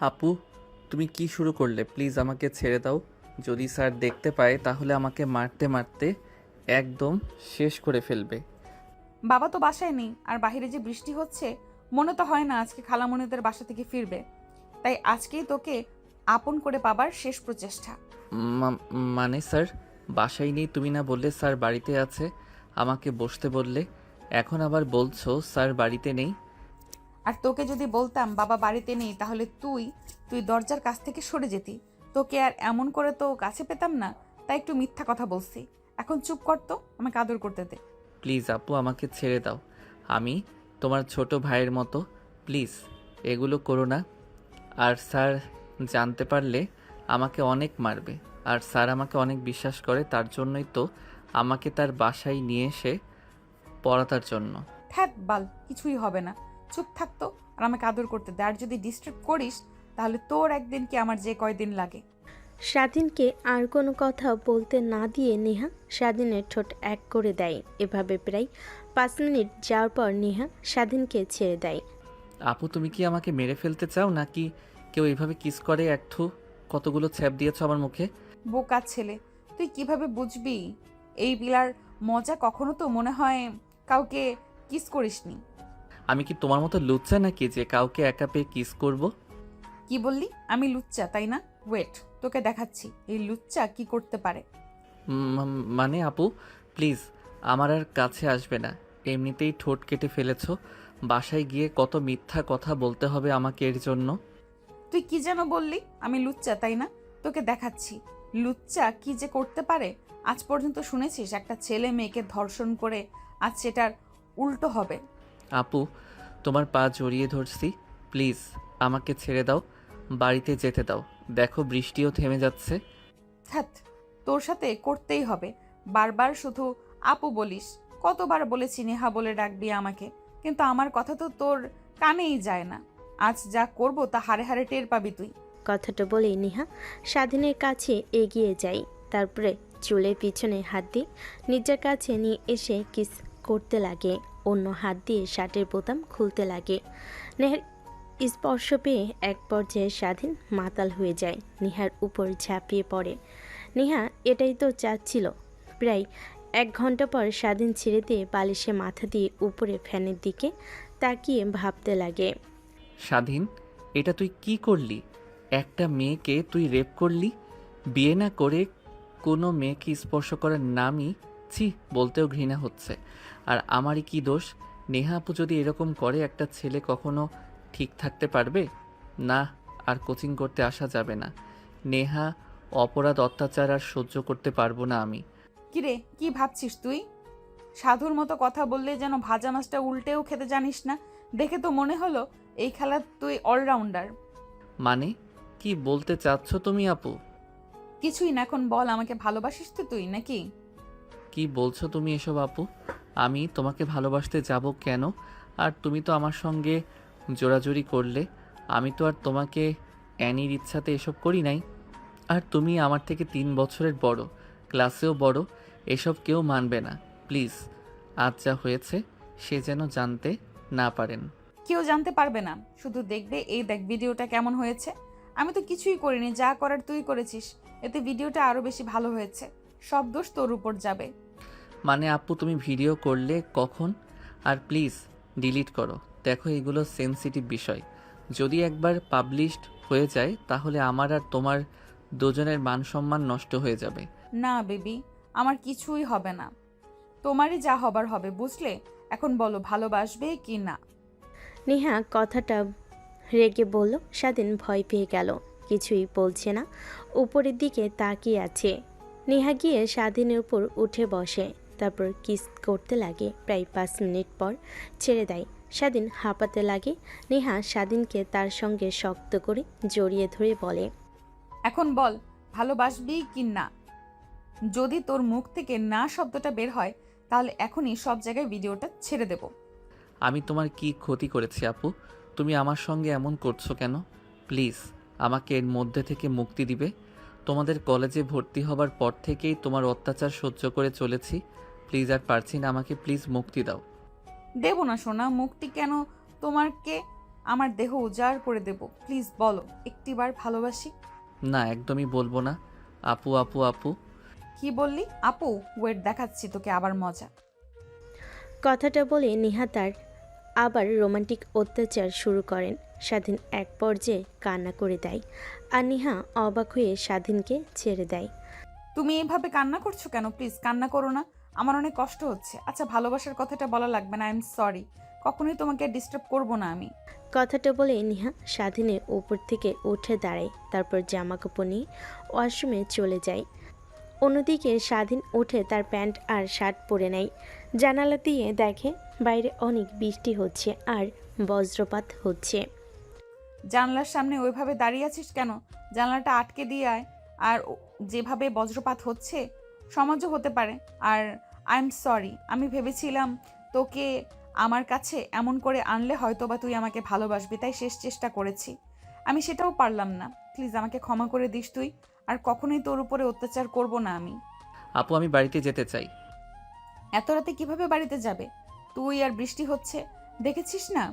আপু, তুমি কি শুরু করলে? প্লিজ আমাকে ছেড়ে দাও। যদি স্যার দেখতে পায় তাহলে আমাকে মারতে মারতে একদম শেষ করে ফেলবে। বাবা তো বাসায় নেই, আর বাইরে যে বৃষ্টি হচ্ছে, মনে তো হয় না আজকে খালামণিদের বাসা থেকে ফিরবে। তাই আজকেই তোকে আপন করে পাবার শেষ প্রচেষ্টা। মা- মানে স্যার বাসায় নেই? তুমি না বললে স্যার বাড়িতে আছে? আমাকে বসতে বললে, এখন আবার বলছো স্যার বাড়িতে নেই। আর তোকে যদি বলতাম বাবা বাড়িতে নেই, তাহলে তুই তুই দরজার কাছ থেকে সরে যেতি। তোকে আর এমন করে তো কাছে পেতাম না, তাই একটু মিথ্যা কথা বলছি। এখন চুপ কর তো, আমাকে আদর করতে দে। প্লিজ আপু, আমাকে ছেড়ে দাও। আমি তোমার ছোট ভাইয়ের মতো। প্লিজ এগুলো করো না। আর স্যার জানতে পারলে আমাকে অনেক মারবে। আর স্যার আমাকে অনেক বিশ্বাস করে, তার জন্যই তো আমাকে তার বাসায় নিয়ে এসে পড়াতার জন্য। ধ্যাত বাল, কিছুই হবে না। চুপ থাকতো আর আমাকে আদর করতে দে। আর যদি ডিস্টার্ব করিস, তাহলে তোর একদিন কি আমার যে কয়দিন লাগে। স্বাধীনকে আর কোনো কথা বলতে না দিয়ে নেহা স্বাধীনের ঠোঁট এক করে দেয়। এভাবে প্রায় 5 মিনিট যাওয়ার পর নেহা স্বাধীনকে ছেড়ে দেয়। আপু, তুমি কি আমাকে মেরে ফেলতে চাও, নাকি কেউ এইভাবে কিস করে? একটু কতগুলো ছ্যাপ দিয়েছো আমার মুখে। বোকা ছেলে, তুই কিভাবে বুঝবি এই বিলার মজা? কখনো তো মনে হয় কাউকে কিস করিসনি। আমি কি তোমার মতো লুচ্চা নাকি যে কাউকে একা পেয়ে কিস করব? কি বললি? আমি লুচ্চা তাই না? ওয়েট, তোকে দেখাচ্ছি এই লুচ্চা কি করতে পারে। মানে আপু, প্লিজ আমার আর কাছে আসবে না। এমনিতেই ঠোঁট কেটে ফেলেছো, বাসায় গিয়ে কত মিথ্যা কথা বলতে হবে আমাকে এর জন্য? তুই কি যেন বললি? আমি লুচ্চা তাই না? তোকে দেখাচ্ছি লুচ্চা কি যে করতে পারে। আজ পর্যন্ত শুনেছিস একটা ছেলে মেয়েকে ধর্ষণ করে? আজ সেটার উল্টো হবে। আপু, তোমার পা জড়িয়ে ধরছি, প্লিজ আমাকে ছেড়ে দাও, বাড়িতে যেতে দাও। দেখো বৃষ্টিও থেমে যাচ্ছে। ধ্যাৎ, তোর সাথে করতেই হবে। বারবার শুধু আপু বলিস। কতবার বলেছি নেহা বলে ডাকবি আমাকে, কিন্তু আমার কথা তো তোর কানেই যায় না। আজ যা করব তা হাড়ে হাড়ে টের পাবি তুই। কথাটা বলেই নেহা স্বাধীনের কাছে এগিয়ে যায়। তারপরে চুলের পিছনে হাত দিয়ে নিজের কাছে নিয়ে এসে কিস করতে লাগে। অন্য হাত দিয়ে শার্টের বোতাম খুলতে লাগে। নেহার স্পর্শ পেয়ে এক পর্যায়ে স্বাধীন মাতাল হয়ে যায়, নেহার উপর ঝাঁপিয়ে পড়ে। নেহা এটাই তো চাচ্ছিল। প্রায় 1 ঘন্টা পর স্বাধীন ছেড়ে দিয়ে বালিশে মাথা দিয়ে উপরে ফ্যানের দিকে তাকিয়ে ভাবতে লাগে। স্বাধীন, এটা তুই কি করলি? একটা মেয়েকে তুই রেপ করলি? বিয়ে না করে কোনো মেয়েকে স্পর্শ করার নামই, ছি, বলতেও ঘৃণা হচ্ছে। আর আমারই কি দোষ? নেহা আপু যদি এরকম করে, একটা ছেলে কখনো ঠিক থাকতে পারবে না? আর কোচিং করতে আসা যাবে না। নেহা অপরাধ অত্যাচার আর সহ্য করতে পারবো না আমি। কিরে, কি ভাবছিস তুই? সাধুর মতো কথা বললে যেন ভাজা মাছটা উল্টেও খেতে জানিস না। দেখে তো মনে হলো এই খেলার তুই অলরাউন্ডার। মানে কি বলতে চাচ্ছ তুমি আপু? কিছুই না, এখন বল, আমাকে ভালোবাসিস তো তুই নাকি? কি বলছো তুমি এসব আপু? আমি তোমাকে ভালোবাসতে যাব কেন? আর তুমি তো আমার সঙ্গে জোরাজুরি করলে। আমি তো আর তোমাকে অ্যানির ইচ্ছাতে এসব করি নাই। আর তুমি আমার থেকে 3 বছরের বড়, ক্লাসেও বড়। এসব কেউ মানবে না। প্লিজ, আজ যা হয়েছে সে যেন জানতে না পারেন। কেউ জানতে পারবে না, শুধু দেখবে। এই দেখ ভিডিওটা কেমন হয়েছে। আমি তো কিছুই করিনি, যা করার তুই করেছিস। এতে ভিডিওটা আরো বেশি ভালো হয়েছে। সব দোষ তোর উপর যাবে। মানে আপু, তুমি ভিডিও করলে কখন? আর প্লিজ ডিলিট করো। দেখো এগুলো সেনসিটিভ বিষয়। যদি একবার পাবলিশড হয়ে যায় তাহলে আমার আর তোমার দুজনের মান সম্মান নষ্ট হয়ে যাবে। না বেবি, আমার কিছুই হবে না। তোমারই যা হবার হবে, বুঝলে? এখন বলো, ভালোবাসবে কি না? নেহা কথাটা রেগে বলল। স্বাধীন ভয় পেয়ে গেল, কিছুই বলছে না, উপরের দিকে তাকিয়ে আছে। নেহা গিয়ে স্বাধীনের উপর উঠে বসে, তারপর কিস করতে লাগে। প্রায় 5 মিনিট পর ছেড়ে দেয়। স্বাধীন হাঁপাতে লাগে। নেহা স্বাধীনকে তার সঙ্গে শক্ত করে জড়িয়ে ধরে বলে, এখন বল, ভালোবাসবি কি না? যদি তোর মুখ থেকে না শব্দটা বের হয়, তাহলে এখনই সব জায়গায় ভিডিওটা ছেড়ে দেব। আমি তোমার কি ক্ষতি করেছি আপু? তুমি আমার সঙ্গে এমন করছো কেন? প্লিজ আমাকে এর মধ্যে থেকে মুক্তি দিবে? তোমাদের কলেজে ভর্তি হবার পর থেকেই তোমার অত্যাচার সহ্য করে চলেছি। প্লিজ আর পারছি না, আমাকে প্লিজ মুক্তি দাও। দেব না সোনা, মুক্তি কেন তোমারকে? আমার দেহ উজাড় করে দেব। প্লিজ বলো, একটিবার ভালোবাসি। না, একদমই বলবো না। আপু আপু আপু। কি বললি? আপু? ওয়েট, দেখাচ্ছি তোকে আবার মজা। কথাটা বলে নিহা তার আবার রোমান্টিক অত্যাচার শুরু করেন। স্বাধীন এক পর্যায়ে কান্না করে দেয় আর নিহা অবাক হয়ে স্বাধীনকে ছেড়ে দেয়। তুমি এইভাবে কান্না করছো কেন? প্লিজ কান্না করো না, আমার অনেক কষ্ট হচ্ছে। আচ্ছা, ভালোবাসার কথাটা বলা লাগবে না, আই এম সরি। কখনোই তোমাকে ডিস্টার্ব করবো না আমি। কথাটা বলে নিহা স্বাধীনের উপর থেকে উঠে দাঁড়ায়, তারপর জামা কাপড় নিয়ে ওয়াশরুমে চলে যায়। অন্যদিকে স্বাধীন উঠে তার প্যান্ট আর শার্ট পরে নেয়। জানালা দিয়ে দেখে বাইরে অনেক বৃষ্টি হচ্ছে আর বজ্রপাত হচ্ছে। জানলার সামনে ওইভাবে দাঁড়িয়ে আছিস কেন? জানলাটা আটকে দিয়ে আয়। আর যেভাবে বজ্রপাত হচ্ছে, সমাজও হতে পারে। আর আই এম সরি, আমি ভেবেছিলাম তোকে আমার কাছে এমন করে আনলে হয়তো বা তুই আমাকে ভালোবাসবি, তাই শেষ চেষ্টা করেছি। আমি সেটাও পারলাম না। প্লিজ আমাকে ক্ষমা করে দিস তুই। আর কখনোই তোর উপরে অত্যাচার করব না আমি। আপু আমি বাড়িতে যেতে চাই। এত রাতে কিভাবে বাড়িতে যাবে? তুই আর বৃষ্টি হচ্ছে, দেখেছিস না?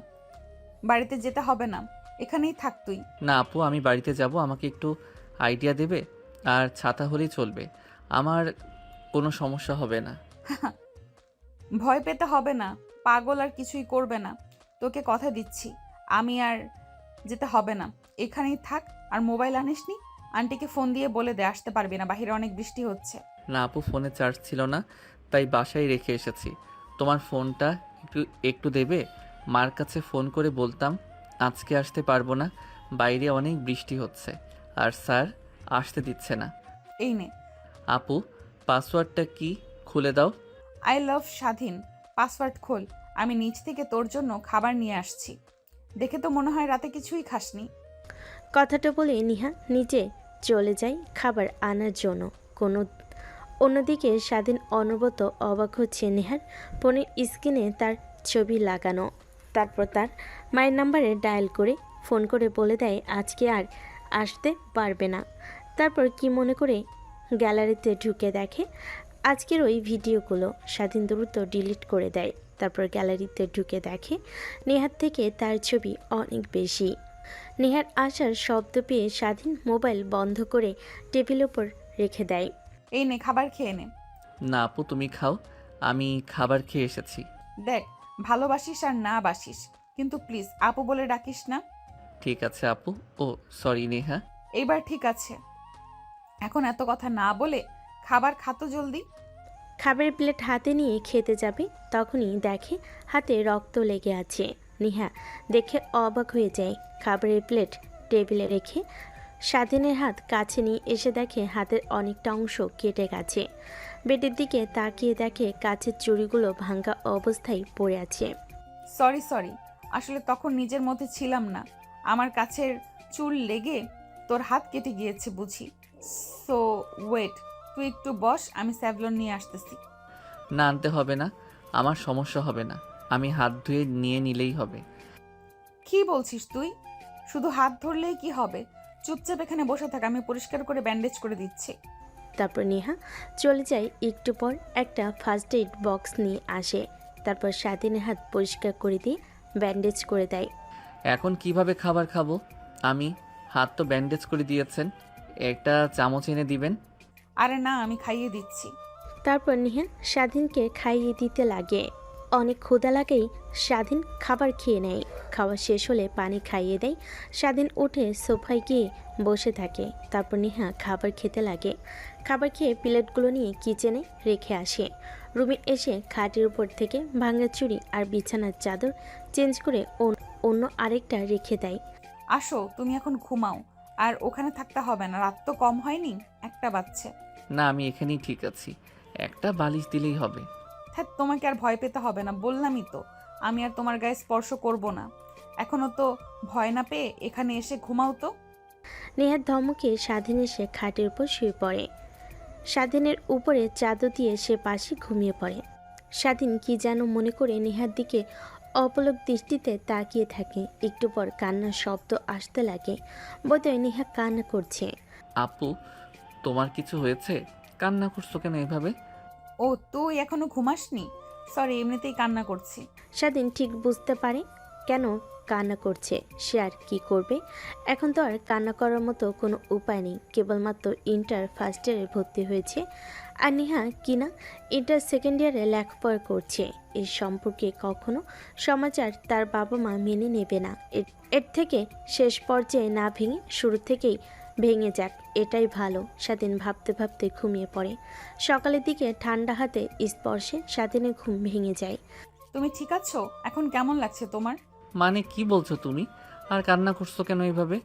বাড়িতে যেতে হবে না, এখানেই থাক তুই। না আপু, আমি বাড়িতে যাব, আমাকে একটু আইডিয়া দেবে? আর ছাতা হলেই চলবে, আমার কোনো সমস্যা হবে না। ভয় পেতে হবে না, পাগল আর কিছুই করবে না। তোকে কথা দিচ্ছি, আমি আর যেতে হবে না, এখানেই থাক। আর মোবাইল আনিসনি? আন্টিকে ফোন দিয়ে বলে দে আসতে পারবি না, বাইরে অনেক বৃষ্টি হচ্ছে। না আপু, ফোনে চার্জ ছিল না, তাই বাসায় রেখে এসেছি। তোমার ফোনটা একটু একটু দেবে? মার কাছে ফোন করে বলতাম আজকে আসতে পারবো না, বাইরে অনেক বৃষ্টি হচ্ছে আর স্যার আসতে দিচ্ছে না। এই নে। আপু পাসওয়ার্ডটা কি, খুলে দাও। আই লাভ স্বাধীন, পাসওয়ার্ড খোল। আমি নিচ থেকে তোর জন্য খাবার নিয়ে আসছি। দেখে তো মনে হয় রাতে কিছুই খাসনি। কথাটা বলে নিহা নিচে চলে যায় খাবার আনার জন্য। কোনো অন্যদিকে স্বাধীন অনবরত অবাক হচ্ছে নেহার ফোনের স্ক্রিনে তার ছবি লাগানো। তারপর তার মায়ের নাম্বারে ডায়াল করে ফোন করে বলে দেয় আজকে আর আসতে পারবে না। তারপর কি মনে করে গ্যালারিতে ঢুকে দেখে আজকের ওই ভিডিওগুলো। স্বাধীন দ্রুত ডিলিট করে দেয়। তারপর গ্যালারিতে ঢুকে দেখে নেহার থেকে তার ছবি অনেক বেশি। নেহার আসার শব্দ পেয়ে স্বাধীন মোবাইল বন্ধ করে টেবিলের ওপর রেখে দেয়। এই নে, খাবার খেয়ে নে। না আপু তুমি খাও, আমি খাবার খেয়ে এসেছি। দেখ, ভালোবাসিস আর না বাসিস, কিন্তু প্লিজ আপু বলে ডাকিস না। ঠিক আছে আপু। ও সরি নেহা। এইবার ঠিক আছে। এখন এত কথা না বলে খাবার খাতো জলদি। খাবারের প্লেট হাতে নিয়ে খেতে যাবে তখনই দেখে হাতে রক্ত লেগে আছে। নেহা দেখে অবাক হয়ে যায়। খাবারের প্লেট টেবিলে রেখে স্বাধীনের হাত কাছে নিয়ে এসে দেখে হাতের অনেকটা অংশ কেটে গেছে। বেডের দিকে তাকিয়ে দেখে কাছের চুড়িগুলো ভাঙা অবস্থায় পড়ে আছে। সরি সরি, আসলে তখন নিজের মধ্যে ছিলাম না। আমার কাছের চুল লেগে তোর হাত কেটে গিয়েছে বুঝি। সো ওয়েট, তুই একটু বস, আমি স্যাভলন নিয়ে আসতেছি। না আনতে হবে না, আমার সমস্যা হবে না, আমি হাত ধুয়ে নিয়ে নিলেই হবে। কি বলছিস তুই? শুধু হাত ধরলেই কি হবে? চুপচাপ এখানে বসে থাক, আমি পরিষ্কার করে ব্যান্ডেজ করে দিচ্ছি। তারপর নেহা চলে যায়। একটু পর একটা ফার্স্ট এইড বক্স নিয়ে আসে। তারপর স্বাধীনের হাত পরিষ্কার করে দিয়ে ব্যান্ডেজ করে দেয়। এখন কিভাবে খাবার খাবো আমি? হাত তো ব্যান্ডেজ করে দিয়েছেন, একটা চামচ এনে দিবেন। আরে না, আমি খাইয়ে দিচ্ছি। তারপর নেহা স্বাধীনকে খাইয়ে দিতে লাগে। অনেক ক্ষুধা লাগেই স্বাধীন খাবার খেয়ে নেয়। খাওয়া শেষ হলে পানি খাইয়ে দেয়। স্বাধীন উঠে সোফায় গিয়ে বসে থাকে। তারপর নেহা খাবার খেতে লাগে। খাবার খেয়ে প্লেটগুলো নিয়ে কিচেনে রেখে আসে। রুমে এসে খাটের উপর থেকে ভাঙা চুড়ি আর বিছানার চাদর চেঞ্জ করে অন্য আরেকটা রেখে দেয়। আসো, তুমি এখন ঘুমাও। আর ওখানে থাকতে হবে না, রাত তো কম হয়নি, একটা বাজছে। না আমি এখানেই ঠিক আছি, একটা বালিশ দিলেই হবে। হ্যাঁ, তোমাকে আর ভয় পেতে হবে না, বললামই তো আমি আর তোমার গায়ে স্পর্শ করব না। এখনো তো ভয় না পেয়ে এখানে এসে ঘুমাও তো। নেহার ধমকে স্বাধীন এসে খাটের উপর শুয়ে পড়ে। স্বাধীনের উপরে চাদর দিয়ে সে পাশে ঘুমিয়ে পড়ে। স্বাধীন কি যেন মনে করে নেহার দিকে অপলক দৃষ্টিতে তাকিয়ে থাকে। একটু পর কান্নার শব্দ আসতে লাগে। বোধহয় নেহা কান্না করছে। আপু তোমার কিছু হয়েছে? কান্না করছো কেন এভাবে? ও, তুই এখনো ঘুমাসনি? সরি, এমনিতেই কান্না করছি। স্বাধীন ঠিক বুঝতে পারে কেন কান্না করছে। সে আর কি করবে? এখন তো আর কান্না করার মতো কোনো উপায় নেই। কেবলমাত্র ইন্টার ফার্স্ট ইয়ারে ভর্তি হয়েছে, আর নেহা কিনা ইন্টার সেকেন্ড ইয়ারে লেখাপড়া করছে। এই সম্পর্কে কখনো সমাচার তার বাবা মা মেনে নেবে না। এর থেকে শেষ পর্যায়ে না ভেঙে শুরু থেকেই ভেঙে যাক, এটাই ভালো। স্বাধীন ভাবতে ভাবতে ঘুমিয়ে পড়ে। সকালের দিকে ঠান্ডা হাতে স্পর্শে স্বাধীনের ঘুম ভেঙে যায়। তুমি ঠিক আছো? এখন কেমন লাগছে তোমার? মানে কি বলছো তুমি? আর কান্না করছো কেন এইভাবে?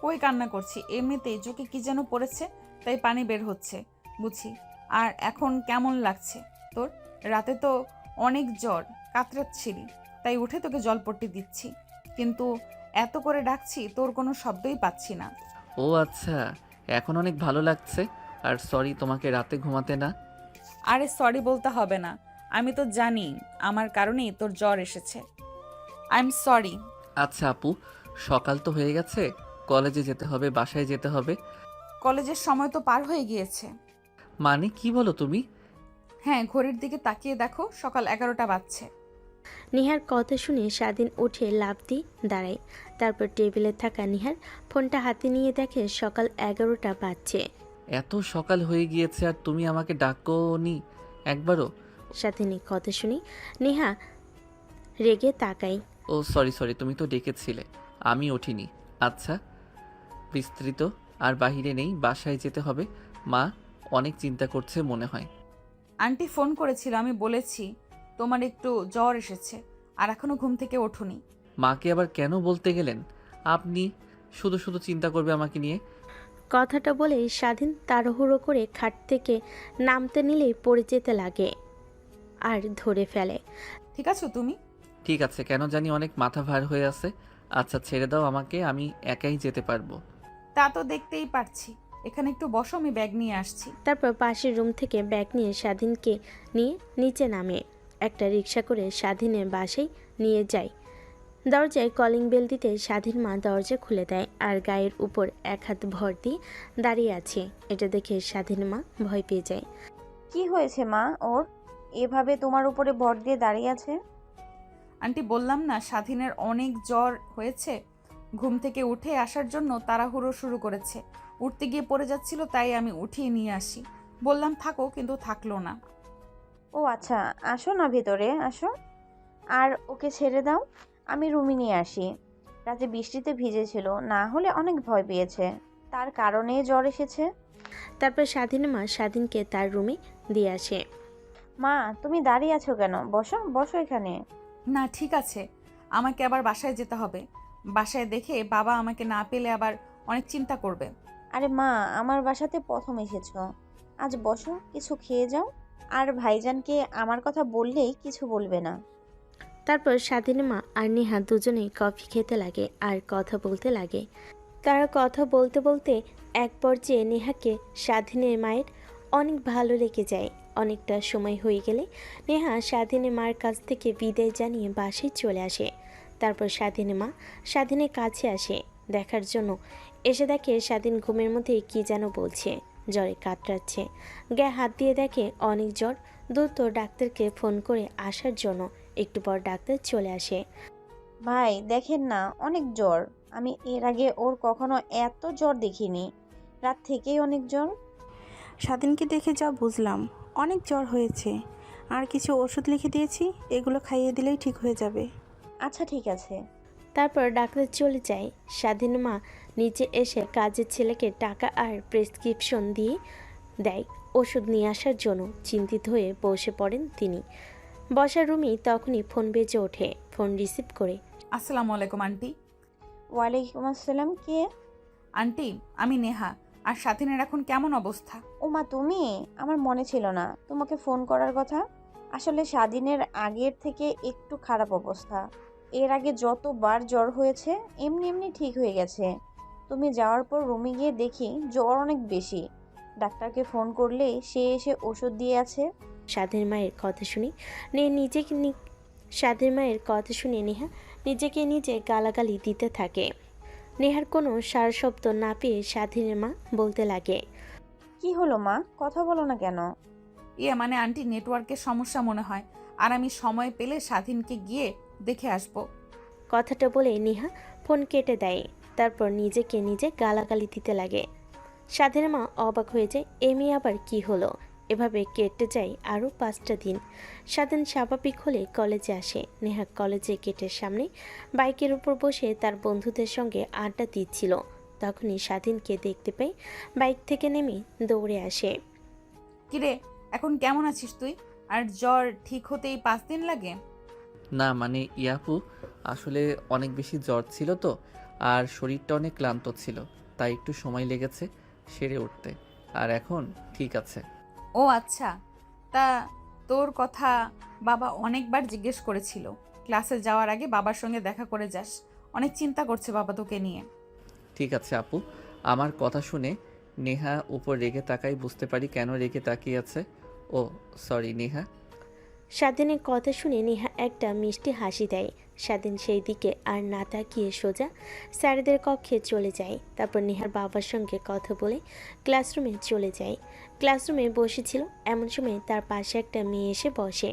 কই কান্না করছি, এমনিতেই চোখে কি যেন পড়েছে, তাই পানি বের হচ্ছে বুঝি। আর এখন কেমন লাগছে তোর? রাতে তো অনেক জ্বর, কাতরাচ্ছিলি, তাই উঠে তোকে জলপট্টি দিচ্ছি, কিন্তু এত করে ডাকছি তোর কোনো শব্দই পাচ্ছি না। ও আচ্ছা, এখন অনেক ভালো লাগছে। আর সরি তোমাকে রাতে ঘুমাতে না। আরে সরি বলতে হবে না, আমি তো জানি আমার কারণেই তোর জ্বর এসেছে। I am sorry. আচ্ছা আপু, সকাল তো হয়ে গেছে, কলেজে যেতে হবে, বাসায় যেতে হবে। কলেজের সময় তো পার হয়ে গিয়েছে। মানে কি বলো তুমি? হ্যাঁ, ঘড়ির দিকে তাকিয়ে দেখো, সকাল 11টা বাজছে। নিহার কথা শুনে স্বাধীন উঠে লাফ দিয়ে দাঁড়ায়। তারপর টেবিলে থাকা নিহার ফোনটা হাতে নিয়ে দেখে সকাল 11টা বাজছে। এত সকাল হয়ে গিয়েছে আর তুমি আমাকে ডাকোনি একবারও? স্বাধীনের কথা শুনে নেহা রেগে তাকায়। ও সরি সরি, তুমি তো ডেকেছিলে, আমি উঠিনি। আচ্ছা, বিস্তৃত আর বাহিরে নেই, বাসায় যেতে হবে। মা অনেক চিন্তা করছে মনে হয়। আন্টি ফোন করেছিল, আমি বলেছি তোমার একটু জ্বর এসেছে আর এখনো ঘুম থেকে ওঠোনি। মাকে আবার কেন বলতে গেলেন? আপনি শুধু শুধু চিন্তা করবে আমাকে নিয়ে। কথাটা বলেই স্বাধীন তাড়াহুড়ো করে খাট থেকে নামতে নিলেই পড়ে যেতে লাগে আর ধরে ফেলে। ঠিক আছো তুমি? ঠিক আছে, কেন জানি অনেক মাথা ভার হয়ে আছে। আচ্ছা ছেড়ে দাও আমাকে, আমি একাই যেতে পারবো। তা তো দেখতেই পারছি, এখানে একটু বসো, আমি ব্যাগ নিয়ে আসছি। তারপর পাশের রুম থেকে ব্যাগ নিয়ে স্বাধীনকে নিয়ে নিচে নামে। একটা রিক্সা করে স্বাধীনের বাসায় নিয়ে যায়। দরজায় কলিং বেল দিতে স্বাধীন মা দরজা খুলে দেয় আর গায়ের উপর এক হাত ভর দিয়ে দাঁড়িয়ে আছে। এটা দেখে স্বাধীন মা ভয় পেয়ে যায়। কি হয়েছে মা ওর? এভাবে তোমার উপরে ভর দিয়ে দাঁড়িয়ে আছে? আন্টি বললাম না, স্বাধীনের অনেক জ্বর হয়েছে, ঘুম থেকে উঠে আসার জন্য তাড়াহুড়ো শুরু করেছে, উঠতে গিয়ে পড়ে যাচ্ছিল, তাই আমি উঠিয়ে নিয়ে আসি। বললাম থাকো, কিন্তু থাকলো না। ও আচ্ছা, আসো না ভেতরে আসো। আর ওকে ছেড়ে দাও, আমি রুমে নিয়ে আসি। রাতে বৃষ্টিতে ভিজেছিল, না হলে অনেক ভয় পেয়েছে, তার কারণে জ্বর এসেছে। তারপর স্বাধীন মা স্বাধীনকে তার রুমে দিয়ে আসে। মা তুমি দাঁড়িয়ে আছো কেন? বসো বসো এখানে। না ঠিক আছে, আমাকে আবার বাসায় যেতে হবে। বাসায় দেখে বাবা আমাকে না পেলে আবার অনেক চিন্তা করবে। আরে মা, আমার বাসাতে প্রথম এসেছো, আজ বসো, কিছু খেয়ে যাও। আর ভাইজানকে আমার কথা বললেই কিছু বলবে না। তারপর স্বাধীন মা আর নেহা দুজনেই কফি খেতে লাগে আর কথা বলতে লাগে। তারা কথা বলতে বলতে এক পর্যায়ে নেহাকে স্বাধীনের মায়ের অনেক ভালো লেগে যায়। অনেকটা সময় হয়ে গেলে নেহা স্বাধীনের মায়ের কাছ থেকে বিদায় জানিয়ে বাসায় চলে আসে। তারপর স্বাধীনের মা স্বাধীনের কাছে আসে দেখার জন্য। এসে দেখে স্বাধীন ঘুমের মধ্যে কী যেন বলছে, জ্বরে কাতরাচ্ছে। গায়ে হাত দিয়ে দেখে অনেক জ্বর। দ্রুত ডাক্তারকে ফোন করে আসার জন্য। একটু পর ডাক্তার চলে আসে। ভাই দেখেন না, অনেক জ্বর। আমি এর আগে ওর কখনো এত জ্বর দেখিনি, রাত থেকেই অনেক জ্বর। স্বাধীনকে দেখে যা বুঝলাম, অনেক জ্বর হয়েছে। আর কিছু ওষুধ লিখে দিয়েছি, এগুলো খাইয়ে দিলেই ঠিক হয়ে যাবে। আচ্ছা ঠিক আছে। তারপর ডাক্তার চলে যায়। স্বাধীন মা নিচে এসে কাজের ছেলেকে টাকা আর প্রেসক্রিপশন দিয়ে দেয় ওষুধ নিয়ে আসার জন্য। চিন্তিত হয়ে বসে পড়েন তিনি। বসার রুমেই তখনই ফোন বেজে ওঠে। ফোন রিসিভ করে আসসালামু আলাইকুম আন্টি। ওয়ালাইকুম আসসালাম, কে? আন্টি আমি নেহা, আর স্বাধীনের এখন কেমন অবস্থা? ওমা তুমি, আমার মনে ছিল না তোমাকে ফোন করার কথা। আসলে স্বাধীনের আগের থেকে একটু খারাপ অবস্থা। এর আগে যতবার জ্বর হয়েছে এমনি এমনি ঠিক হয়ে গেছে। তুমি যাওয়ার পর রুমে গিয়ে দেখি জ্বর অনেক বেশি। ডাক্তারকে ফোন করলে সে এসে ওষুধ দিয়ে আছে। স্বাধীন মায়ের কথা শুনে স্বাধীন মায়ের কথা শুনে নেহা নিজেকে নিজে গালাগালি দিতে থাকে। নেহার কোনো সার শব্দ না পেয়ে স্বাধীনের মা বলতে লাগে, কি হলো মা, কথা বলো না কেন? মানে আন্টি নেটওয়ার্কের সমস্যা মনে হয়, আর আমি সময় পেলে স্বাধীনকে গিয়ে দেখে আসবো। কথাটা বলে নিহা ফোন কেটে দেয়। তারপর নিজেকে নিজে গালাগালি দিতে লাগে। স্বাধীনের মা অবাক হয়ে যায়, এ মেয়ে আবার কি হলো। এভাবে কেটে যায় আরও 5টা দিন। স্বাধীন স্বাভাবিক হলে কলেজে আসে। নেহা কলেজে গেটের সামনে বাইকের উপর বসে তার বন্ধুদের সঙ্গে আড্ডা দিচ্ছিল। তখনই স্বাধীনকে দেখতে পেয়ে বাইক থেকে নেমে দৌড়ে আসে। কিরে, এখন কেমন আছিস তুই? আর জ্বর ঠিক হতেই 5 দিন লাগে? না মানে ইয়াপু, আসলে অনেক বেশি জ্বর ছিল তো, আর শরীরটা অনেক ক্লান্ত ছিল, তাই একটু সময় লেগেছে সেরে উঠতে। আর এখন ঠিক আছে। ও আচ্ছা, তা তোর কথা বাবা অনেকবার জিজ্ঞেস করেছিল। ক্লাসে যাওয়ার আগে বাবার সঙ্গে দেখা করে যাস। অনেক চিন্তা করছে বাবা তোকে নিয়ে। ঠিক আছে আপু। আমার কথা শুনে নেহা উপর রেগে তাকাই, বুঝতে পারি কেন রেগে তাকিয়ে আছে। ও সরি নেহা। স্বাধীনের কথা শুনে নেহা একটা মিষ্টি হাসি দেয়। স্বাধীন সেই দিকে আর না তাকিয়ে সোজা স্যারদের কক্ষে চলে যায়। তারপর নেহার বাবার সঙ্গে কথা বলে ক্লাসরুমে চলে যায়। ক্লাসরুমে বসেছিল, এমন সময় তার পাশে একটা মেয়ে এসে বসে।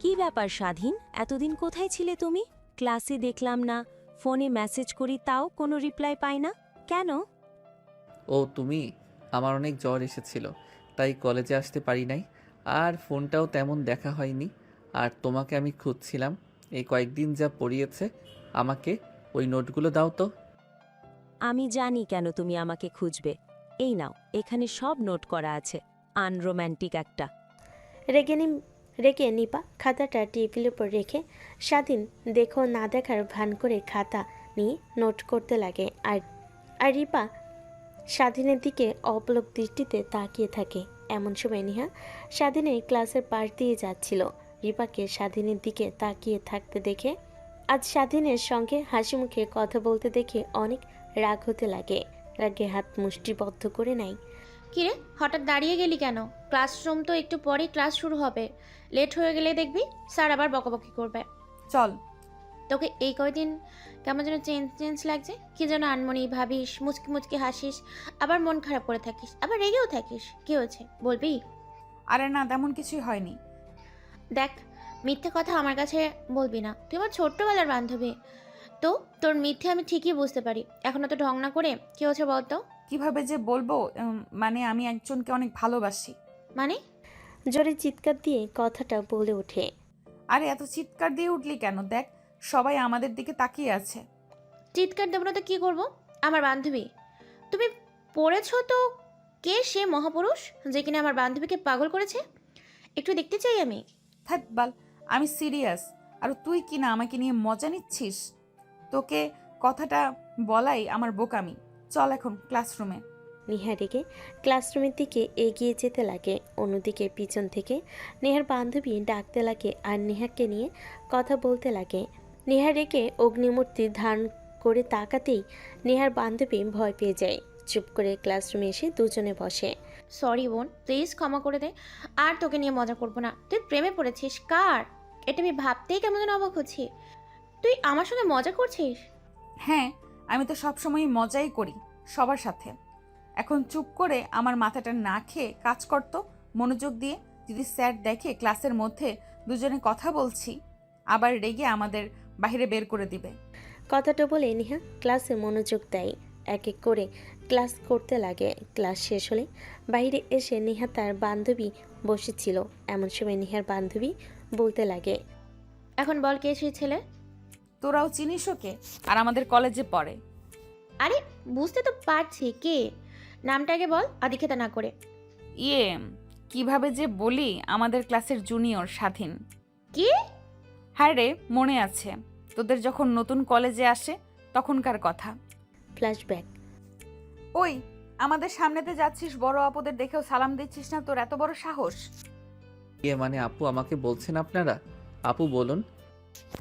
কি ব্যাপার স্বাধীন, এতদিন কোথায় ছিলে তুমি? ক্লাসে দেখলাম না, ফোনে মেসেজ করি তাও কোনো রিপ্লাই পাই না, কেন? ও তুমি, আমার অনেক জ্বর এসেছিল, তাই কলেজে আসতে পারি নাই, আর ফোনটাও তেমন দেখা হয়নি। আর তোমাকে আমি খুঁজছিলাম। এই কয়েকদিন যা পড়িয়েছে আমাকে, ওই নোটগুলো দাও তো। আমি জানি কেন তুমি আমাকে খুঁজবে। এই নাও, এখানে সব নোট করা আছে। আনরোম্যান্টিক একটা। রেগে নিপা খাতাটা টেবিলের উপর রেখে স্বাধীন দেখো না দেখার ভান করে খাতা নিয়ে নোট করতে লাগে। আর রিপা স্বাধীনের দিকে অপলক দৃষ্টিতে তাকিয়ে থাকে। এমন সময় নিহা স্বাধীনের ক্লাসের পাশ দিয়ে যাচ্ছিল। রিপাকে স্বাধীনের দিকে তাকিয়ে থাকতে দেখে, আজ স্বাধীনের সঙ্গে হাসি মুখে কথা বলতে দেখে অনেক রাগ হতে লাগে। রাগে হাত মুষ্টিবদ্ধ করে নেয়। কিরে, হঠাৎ দাঁড়িয়ে গেলি কেন? ক্লাসরুম তো একটু পরেই ক্লাস শুরু হবে। লেট হয়ে গেলে দেখবি স্যার আবার বকাবকি করবে। চল। তোকে এই কয়দিন কেমন যেন চেঞ্জ চেঞ্জ লাগছে। কি যেন আনমনি ভাবিস, মুচকি মুচকি হাসিস, আবার মন খারাপ করে থাকিস, আবার রেগেও থাকিস। কি হয়েছে বলবি? আরে না, তেমন কিছুই হয়নি। দেখ, মিথ্যে কথা আমার কাছে বলবি না। তুই আমার ছোট্টবেলার বান্ধবী, তো তোর মিথ্যে আমি ঠিকই বুঝতে পারি। এখন তো ঢং না করে কি হচ্ছে বলতো? কিভাবে যে বলবো, মানে আমি একজনকে অনেক ভালোবাসি। মানে? জোরে চিৎকার দিয়ে কথাটা বলে ওঠে। আরে এত চিৎকার দিয়ে উঠলি কেন? দেখ, সবাই আমাদের দিকে তাকিয়ে আছে। চিৎকার দেবো না তো কী করবো? আমার বান্ধবী তুমি পড়েছ তো, কে সে মহাপুরুষ যে কিনা আমার বান্ধবীকে পাগল করেছে? একটু দেখতে চাই আমি। থাক বাল, আমি সিরিয়াস। আর তুই কি না আমাকে নিয়ে মজা নিচ্ছিস? তোকে কথাটা বলাই আমার বোকামি। চল এখন ক্লাসরুমে। নেহা রেগে ক্লাসরুমের দিকে এগিয়ে যেতে লাগে। অন্যদিকে পিছন থেকে নেহার বান্ধবী ডাকতে লাগে আর নেহাকে নিয়ে কথা বলতে লাগে। নেহা রেগে অগ্নিমূর্তি ধারণ করে তাকাতেই নেহার বান্ধবী ভয় পেয়ে যায়। চুপ করে ক্লাসরুমে এসে দুজনে বসে। সরি বোন, প্লিজ ক্ষমা করে দে। আর তোকে নিয়ে মজা করবো না। তুই প্রেমে পড়েছিস? কার? এটা আমি ভাবতেই কেমন যেন অবাক হচ্ছি। তুই আমার সঙ্গে মজা করছিস? হ্যাঁ, আমি তো সবসময় মজাই করি সবার সাথে। এখন চুপ করে আমার মাথাটা না খেয়ে কাজ করতো মনোযোগ দিয়ে। যদি স্যার দেখে ক্লাসের মধ্যে দুজনে কথা বলছি, আবার রেগে আমাদের বাইরে বের করে দিবে। কথাটা বলে নেহা ক্লাসে মনোযোগ দেয়। এক এক করে ক্লাস করতে লাগে। ক্লাস শেষ হলে বাইরে এসে নেহা তার বান্ধবী বসেছিল। এমন সময় নেহার বান্ধবী বলতে লাগে, এখন বল, কে সেই ছেলে? তোরাও চিনিস ওকে? আর আমাদের কলেজে পড়ে। আরে বুঝতে তো পারছি কে। নামটা আগে বল, আদিক্ষেতা না করে। ইয়ে, কিভাবে যে বলি, আমাদের ক্লাসের জুনিয়র স্বাধীন। কি? হ্যাঁ রে, মনে আছে তোদের যখন নতুন কলেজে আসে তখনকার কথা। ফ্ল্যাশব্যাক। ওই আমাদের সামনেতে যাচ্ছিস, বড় আপুদের দেখেও সালাম দিচ্ছিস না, তোর এত বড় সাহস? মানে আপু আমাকে বলছেন আপনারা? আপু বলুন।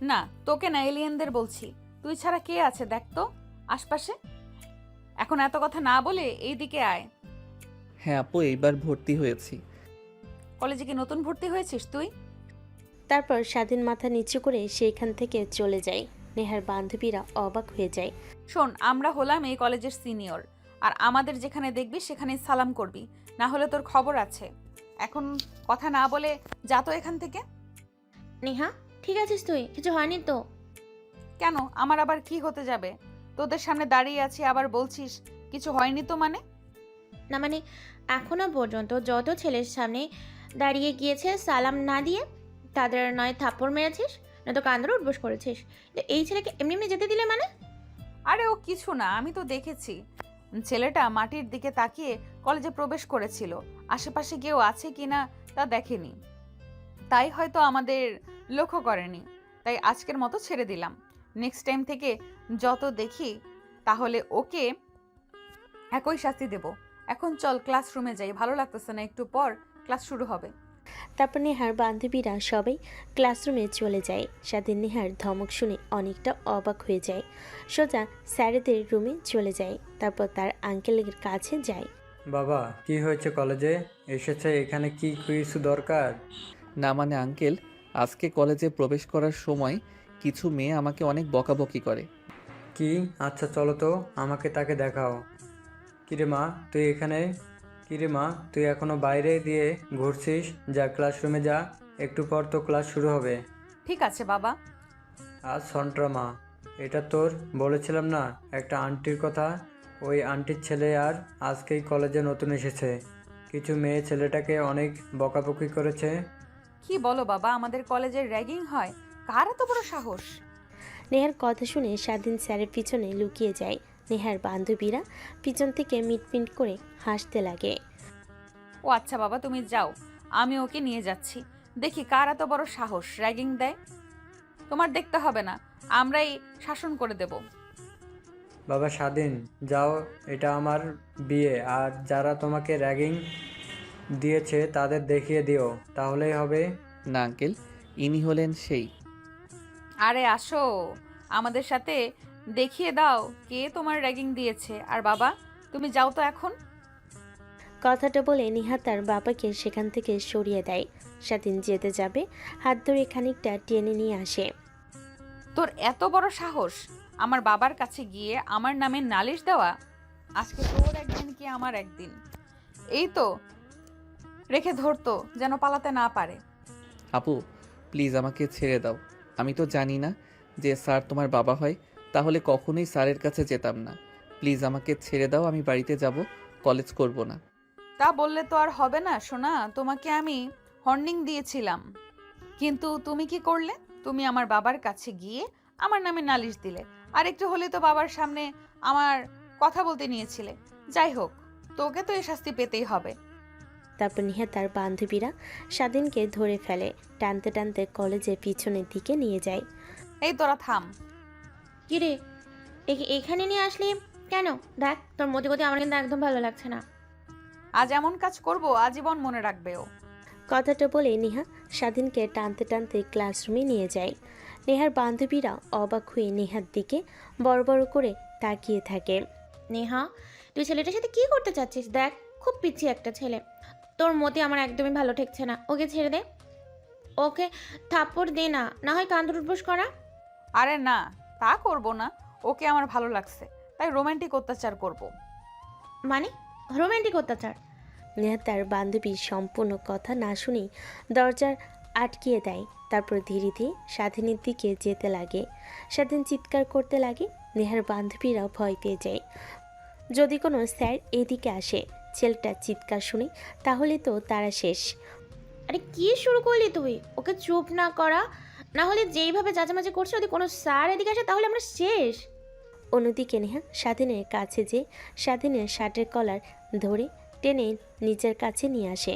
না, তোকে না, এলিয়েনদের বলছি। তুই ছাড়া কে আছে দেখ তো আশপাশে। এখন এত কথা না বলে এইদিকে আয়। হ্যাঁ আপু, এইবার ভর্তি হয়েছি। কলেজে কি নতুন ভর্তি হয়েছিস তুই? তারপর স্বাধীন মাথা নিচু করে সেইখান থেকে চলে যায়। নেহার বান্ধবীরা অবাক হয়ে যায়। শোন, আমরা হলাম এই কলেজের সিনিয়র, আর আমাদের যেখানে দেখবি সেখানে সালাম করবি, না হলে তোর খবর আছে। এখন কথা না বলে যা তো এখান থেকে। নেহা, ঠিক আছিস তুই? কিছু হয়নি তো? কেন, আমার আবার কি হতে যাবে? তোদের সামনে দাঁড়িয়ে আছি আবার বলছিস কিছু হয়নি তো মানে? না মানে এখনো পর্যন্ত যত ছেলের সামনে দাঁড়িয়ে গিয়েছে সালাম না দিয়ে তাদের নয় থাপ্পড় মেরেছিস, নয়তো কান্দরে উঠবোস করেছিস। তো এই ছেলেকে এমনি এমনি যেতে দিলে মানে? আরে ও কিছু না, আমি তো দেখেছি ছেলেটা মাটির দিকে তাকিয়ে কলেজে প্রবেশ করেছিল, আশেপাশে কেউ আছে কিনা তা দেখেনি, তাই হয়তো আমাদের লক্ষ্য করেনি, তাই আজকের মতো ছেড়ে দিলাম। নেক্সট টাইম থেকে যত দেখি তাহলে ওকে একই শাস্তি দেব। এখন চল ক্লাসরুমে যাই, ভালো লাগতেছে না, একটু পর ক্লাস শুরু হবে। তারপর নেহার বান্ধবীরা সবাই ক্লাসরুমে চলে যায়। স্বাধীন নেহার ধমক শুনে অনেকটা অবাক হয়ে যায়। সোজা স্যারেদের রুমে চলে যায়, তারপর তার আঙ্কেলের কাছে যায়। বাবা, কি হয়েছে? কলেজে এসেছে, এখানে কি কিছু দরকার? না মানে আঙ্কেল, আজকে কলেজে প্রবেশ করার সময় কিছু মেয়ে আমাকে অনেক বকাবকি করে। কি? আচ্ছা চলো তো, আমাকে তাকে দেখাও। কিরে মা, তুই এখানে? কিরে মা, তুই এখনো বাইরে দিয়ে ঘুরছিস? যা ক্লাসরুমে যা, একটু পর তো ক্লাস শুরু হবে। ঠিক আছে বাবা। আজ সন্ট্রা মা, এটা তোর বলেছিলাম না একটা আন্টির কথা? ওই আন্টির ছেলে আর আজকেই কলেজে নতুন এসেছে। কিছু মেয়ে ছেলেটাকে অনেক বকাবকি করেছে। কি বলো বাবা, আমাদের কলেজের র্যাগিং হয়? কার এত বড় সাহস? নেহার কথা শুনে স্বাধীন স্যারের পিছনে লুকিয়ে যায়। নেহার বান্ধবীরা পিছন থেকে মিটমিট করে হাসতে লাগে। ও আচ্ছা বাবা, তুমি যাও, আমি ওকে নিয়ে যাচ্ছি, দেখি কার এত বড় সাহস র্যাগিং দেয়। তোমার দেখতে হবে না, আমরাই শাসন করে দেব। বাবা স্বাধীন, যাও, এটা আমার বিয়ে, আর যারা তোমাকে র্যাগিং দিয়েছে তাদের দেখিয়ে দিও, তাহলেই হবে। না আঙ্কেল, ইনি হলেন সেই। আরে আসো আমাদের সাথে, দেখিয়ে দাও কে তোমার র্যাগিং দিয়েছে। আর বাবা, তুমি যাও তো এখন। কথাটা বলে নিহা তার বাবাকে সেখান থেকে সরিয়ে দেয়। স্বাধীন যেতে যাবে, হাত ধরে খানিকটা টেনে নিয়ে আসে। তোর এত বড় সাহস আমার বাবার কাছে গিয়ে আমার নামে নালিশ দেওয়া? আজকে তোর একদিন কি আমার একদিন। এই তো রেখে ধরতো যেন পালাতে না পারে। আপু প্লিজ আমাকে ছেড়ে দাও। আমি তো জানি না যে স্যার তোমার বাবা হয়, তাহলে কখনোই স্যারের কাছে যেতাম না। প্লিজ আমাকে ছেড়ে দাও, আমি বাড়িতে যাব, কলেজ করব না। তা বললে তো আর হবে না সোনা, তোমাকে আমি হর্নিং দিয়েছিলাম, কিন্তু তুমি কি করলে? তুমি আমার বাবার কাছে গিয়ে আমার নামে নালিশ দিলে, আর একটু হলে তো বাবার সামনে আমার কথা বলতে নিয়েছিলে। যাই হোক, তোকে তো এ শাস্তি পেতেই হবে। তারপর নিহা তার বান্ধবীরা স্বাধীনকে ধরে ফেলে, টানতে টানতে কলেজের পিছনের দিকে নিয়ে যায়। এই তোরা থাম। কিরে, এখানে নিয়ে আসলি কেন? দেখ তোর মতি গতি আমার কিন্তু একদম ভালো লাগছে না। আজ এমন কাজ করব আজীবন মনে রাখবে ও। কথাটা বলে নেহা স্বাধীনকে টানতে টানতে ক্লাসরুমে নিয়ে যায়। নেহার বান্ধবীরা অবাক হয়ে নেহার দিকে বড় বড় করে তাকিয়ে থাকে। নেহা, তুই ছেলেটার সাথে কি করতে চাচ্ছিস? দেখ খুব পিচ্ছি একটা ছেলে, তোর মতি আমার একদমই ভালো ঠেকছে না। ওকে ছেড়ে দে, ওকে থাপ্পড় দে না, না হয় কান্দর উঠবোস করা। আরে না, তা করব না, ওকে আমার ভালো লাগছে তাই রোমান্টিক অত্যাচার করব। মানে রোমান্টিক অত্যাচার? নেহা তার বান্ধবীর সম্পূর্ণ কথা না শুনেই দরজার আটকিয়ে দেয়। তারপর ধীরে ধীরে স্বাধীনের দিকে যেতে লাগে। স্বাধীন চিৎকার করতে লাগে। নেহার বান্ধবীরা ভয় পেয়ে যায়। যদি কোনো স্যার এদিকে আসে ছেলেটার চিৎকার শুনে, তাহলে তো তারা শেষ। আরে কি শুরু করলি তুই? ওকে চুপ না করা, না হলে যেইভাবে চাচামাচি করছে যদি কোনো স্যার এদিকে আসে তাহলে আমরা শেষ। অন্যদিকে নেহা স্বাধীনের কাছে যে স্বাধীনের শার্টের কলার ধরে টেনে নিজের কাছে নিয়ে আসে।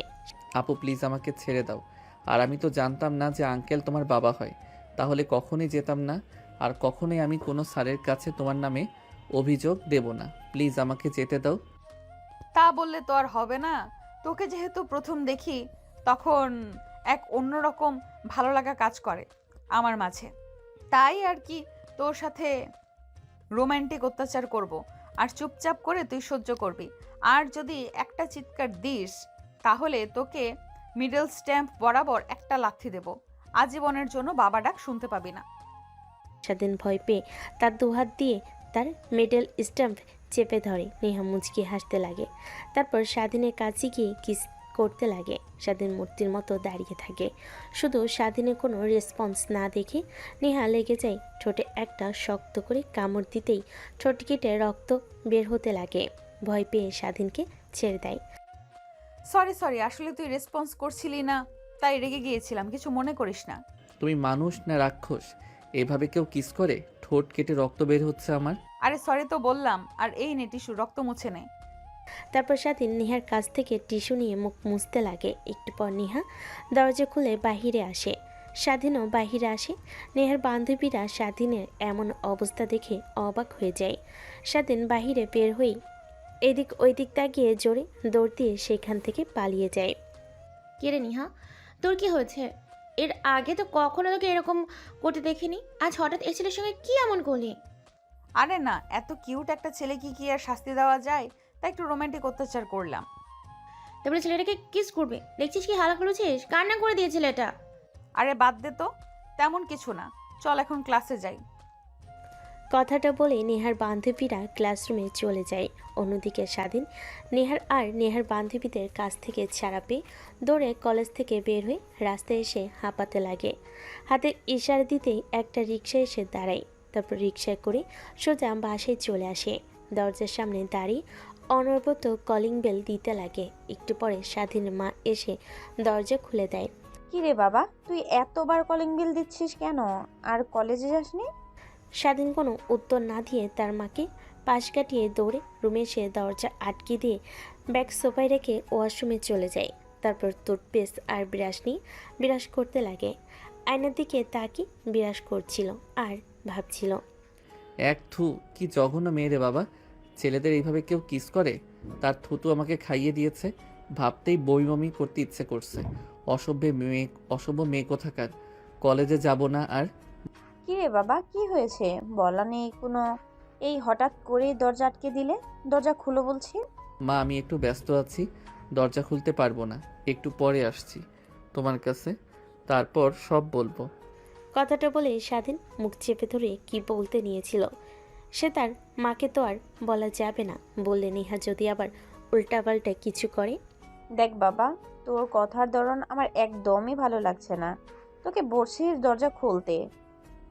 আপু প্লিজ আমাকে ছেড়ে দাও। আর আমি তো জানতাম না যে আঙ্কেল তোমার বাবা হয়, তাহলে কখনোই যেতাম না, আর কখনোই আমি কোনো স্যারের কাছে তোমার নামে অভিযোগ দেব না। প্লিজ আমাকে যেতে দাও। তা বললে তো আর হবে না, তোকে যেহেতু প্রথম দেখি তখন এক অন্যরকম ভালো লাগা কাজ করে আমার মাঝে, তাই আর কি তোর সাথে রোমান্টিক অত্যাচার করব, আর চুপচাপ করে তুই সহ্য করবি। আর যদি একটা চিৎকার দিস তাহলে তোকে মিডল স্ট্যাম্প বরাবর একটা লাথি দেব, আজীবনের জন্য বাবা ডাক শুনতে পাবি না। স্বাধীন ভয় পেয়ে তার দুহাত দিয়ে তার মেডেল স্ট্যাম্প চেপে ধরে। নেহা মুচকি হাসতে লাগে। তারপর স্বাধীনের কাছে গিয়ে কিস করতে লাগে। স্বাধীন মূর্তির মতো দাঁড়িয়ে থাকে। শুধু স্বাধীনের কোনো রেসপন্স না দেখে নেহা লেগে যায় ঠোঁটে একটা শক্ত করে কামড় দিতেই ঠোঁট কেটে রক্ত বের হতে লাগে। ভয় পেয়ে স্বাধীনকে ছেড়ে দেয়। সরি সরি, আসলে তুই রেসপন্স করছিলি না, তাই রেগে গিয়েছিলাম, কিছু মনে করিস না। তুমি মানুষ না রাক্ষস? এভাবে কেউ কিস করে? ঠোঁট কেটে রক্ত বের হচ্ছে আমার। আরে সরি তো বললাম, আর এই নে টিস্যু, রক্ত মুছে নে। তারপর স্বাধীন নেহার কাছ থেকে টিস্যু নিয়ে মুখ মুছতে লাগে। একটু পর নেহা দরজা খুলে বাহিরে আসে। স্বাধীনও বাহিরে আসে। নেহার বান্ধবীরা স্বাধীনের এমন অবস্থা দেখে অবাক হয়ে যায়। স্বাধীন বাহিরে বের হয়ে এদিক ওইদিক তাকিয়ে জোরে দৌড় দিয়ে সেখান থেকে পালিয়ে যায়। কে রে নিহা, তোর কি হয়েছে? এর আগে তো কখনো তোকে এরকম করতে দেখিনি, আজ হঠাৎ এই ছেলের সঙ্গে কি এমন করলি? আরে না, এত কিউট একটা ছেলে কি আর শাস্তি দেওয়া যায়, তাই একটু রোমান্টিক অত্যাচার করলাম। তারপরে ছেলেটাকে কিস করবে, দেখছিস কি হালা করেছিস, কান্না করে দিয়ে ছেলেটা। আরে বাদ দে তো, তেমন কিছু না, চল এখন ক্লাসে যাই। কথাটা বলে নেহার বান্ধবীরা ক্লাসরুমে চলে যায়। অন্যদিকে স্বাধীন নেহার বান্ধবীদের কাছ থেকে ছাড়া পেয়ে দৌড়ে কলেজ থেকে বের হয়ে রাস্তায় এসে হাঁপাতে লাগে। হাতের ইশারা দিতেই একটা রিকশা এসে দাঁড়ায়। তারপর রিকশায় করে সোজা বাসায় চলে আসে। দরজার সামনে দাঁড়িয়ে অনবরত কলিং বেল দিতে লাগে। একটু পরে স্বাধীনের মা এসে দরজা খুলে দেয়। কি রে বাবা, তুই এতবার কলিং বেল দিচ্ছিস কেন? আর কলেজে যাসনি? স্বাধীন কোনো উত্তর না দিয়ে তার মাকে পাশ কাটিয়ে দৌড়ে রুমে এসে দরজা আটকে দিয়ে ব্যাগ সোফায় রেখে ওয়াশরুমে চলে যায়। তারপর টুথপেস্ট আর ব্রাশ নিয়ে বিরাশ করতে লাগে। আয়নার দিকে তাকিয়ে বিরাশ করছিল আর ভাবছিল, এক থু, কি জঘন্য মেয়ে রে বাবা। ছেলেদের এইভাবে কেউ কিস করে? তার থুতু আমাকে খাইয়ে দিয়েছে, ভাবতেই বমি করতে ইচ্ছে করছে। অসভ্য মেয়ে কোথাকার। কলেজে যাব না আর। কি রে বাবা, কি হয়েছে? বলা নেই কোনো, এই হঠাৎ করে দরজা আটকে দিলে? দরজা খুলো বলছি। মা, আমি একটু ব্যস্ত আছি, দরজা খুলতে পারবো না, একটু পরে আসছি তোমার কাছে, তারপর সব বলবো। কথাটা বলে স্বাধীন মুখ চেপে ধরে কি বলতে নিয়েছিল সে তার মাকে তো আর বলা যাবে না। বললে নেহা যদি আবার উল্টাপাল্টা কিছু করে। দেখ বাবা, তোর কথার ধরন আমার একদমই ভালো লাগছে না। তোকে বলছিস দরজা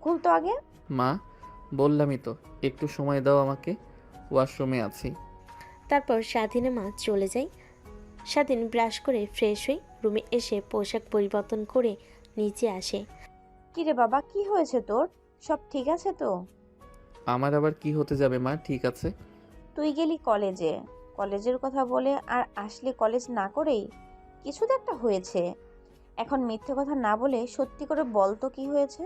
খুলতো আগে। মা, বললামই তো, একটু সময় দাও আমাকে, ওয়াশরুমে আছি। তারপর স্বাধীনের মা চলে যায়। স্বাধীন ব্রাশ করে ফ্রেশ হয়ে রুমে এসে পোশাক পরিবর্তন করে নিচে আসে। কি রে বাবা, কি হয়েছে তোর? সব ঠিক আছে তো? আমার আবার কি হতে যাবে মা, ঠিক আছে। তুই গেলি কলেজে, কলেজের কথা বলে আর আসলি কলেজ না করেই। কিছু তো একটা হয়েছে। এখন মিথ্যে কথা না বলে সত্যি করে বল তো কি হয়েছে।